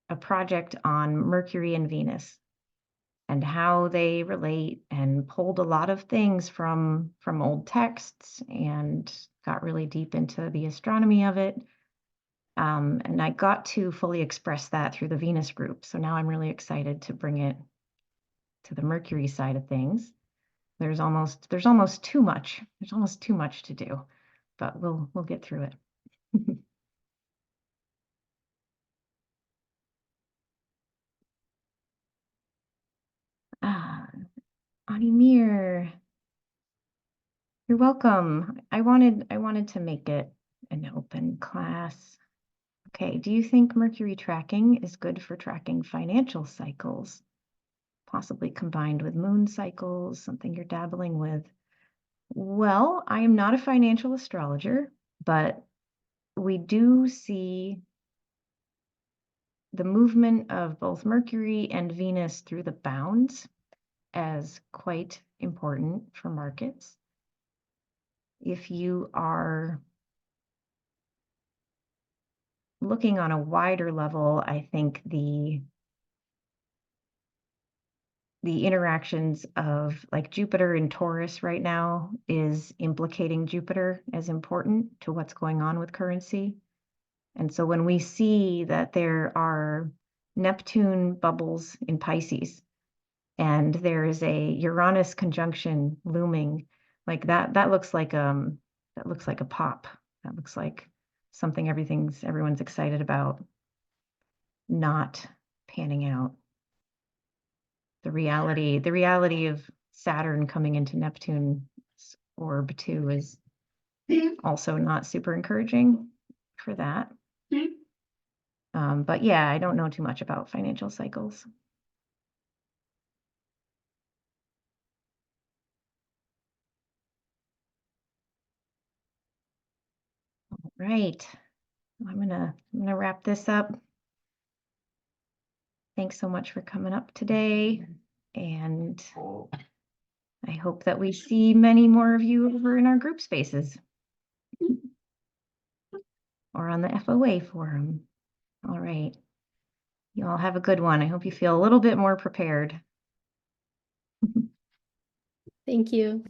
a project on Mercury and Venus and how they relate, and pulled a lot of things from old texts and got really deep into the astronomy of it. And I got to fully express that through the Venus group. So now I'm really excited to bring it to the Mercury side of things. there's almost too much. There's almost too much to do, but we'll get through it. Ah, Animir, you're welcome. I wanted to make it an open class. Okay, do you think Mercury tracking is good for tracking financial cycles? Possibly combined with moon cycles, something you're dabbling with? Well, I am not a financial astrologer, but we do see the movement of both Mercury and Venus through the bounds as quite important for markets. If you are looking on a wider level, I think the interactions of like Jupiter in Taurus right now is implicating Jupiter as important to what's going on with currency. And so when we see that there are Neptune bubbles in Pisces and there is a Uranus conjunction looming, like that looks like a pop. That looks like something everyone's excited about not panning out. The reality of Saturn coming into Neptune's orb too is also not super encouraging for that. But yeah, I don't know too much about financial cycles. All right, I'm gonna wrap this up. Thanks so much for coming up today, and I hope that we see many more of you over in our group spaces or on the FOA forum. All right. You all have a good one. I hope you feel a little bit more prepared. Thank you.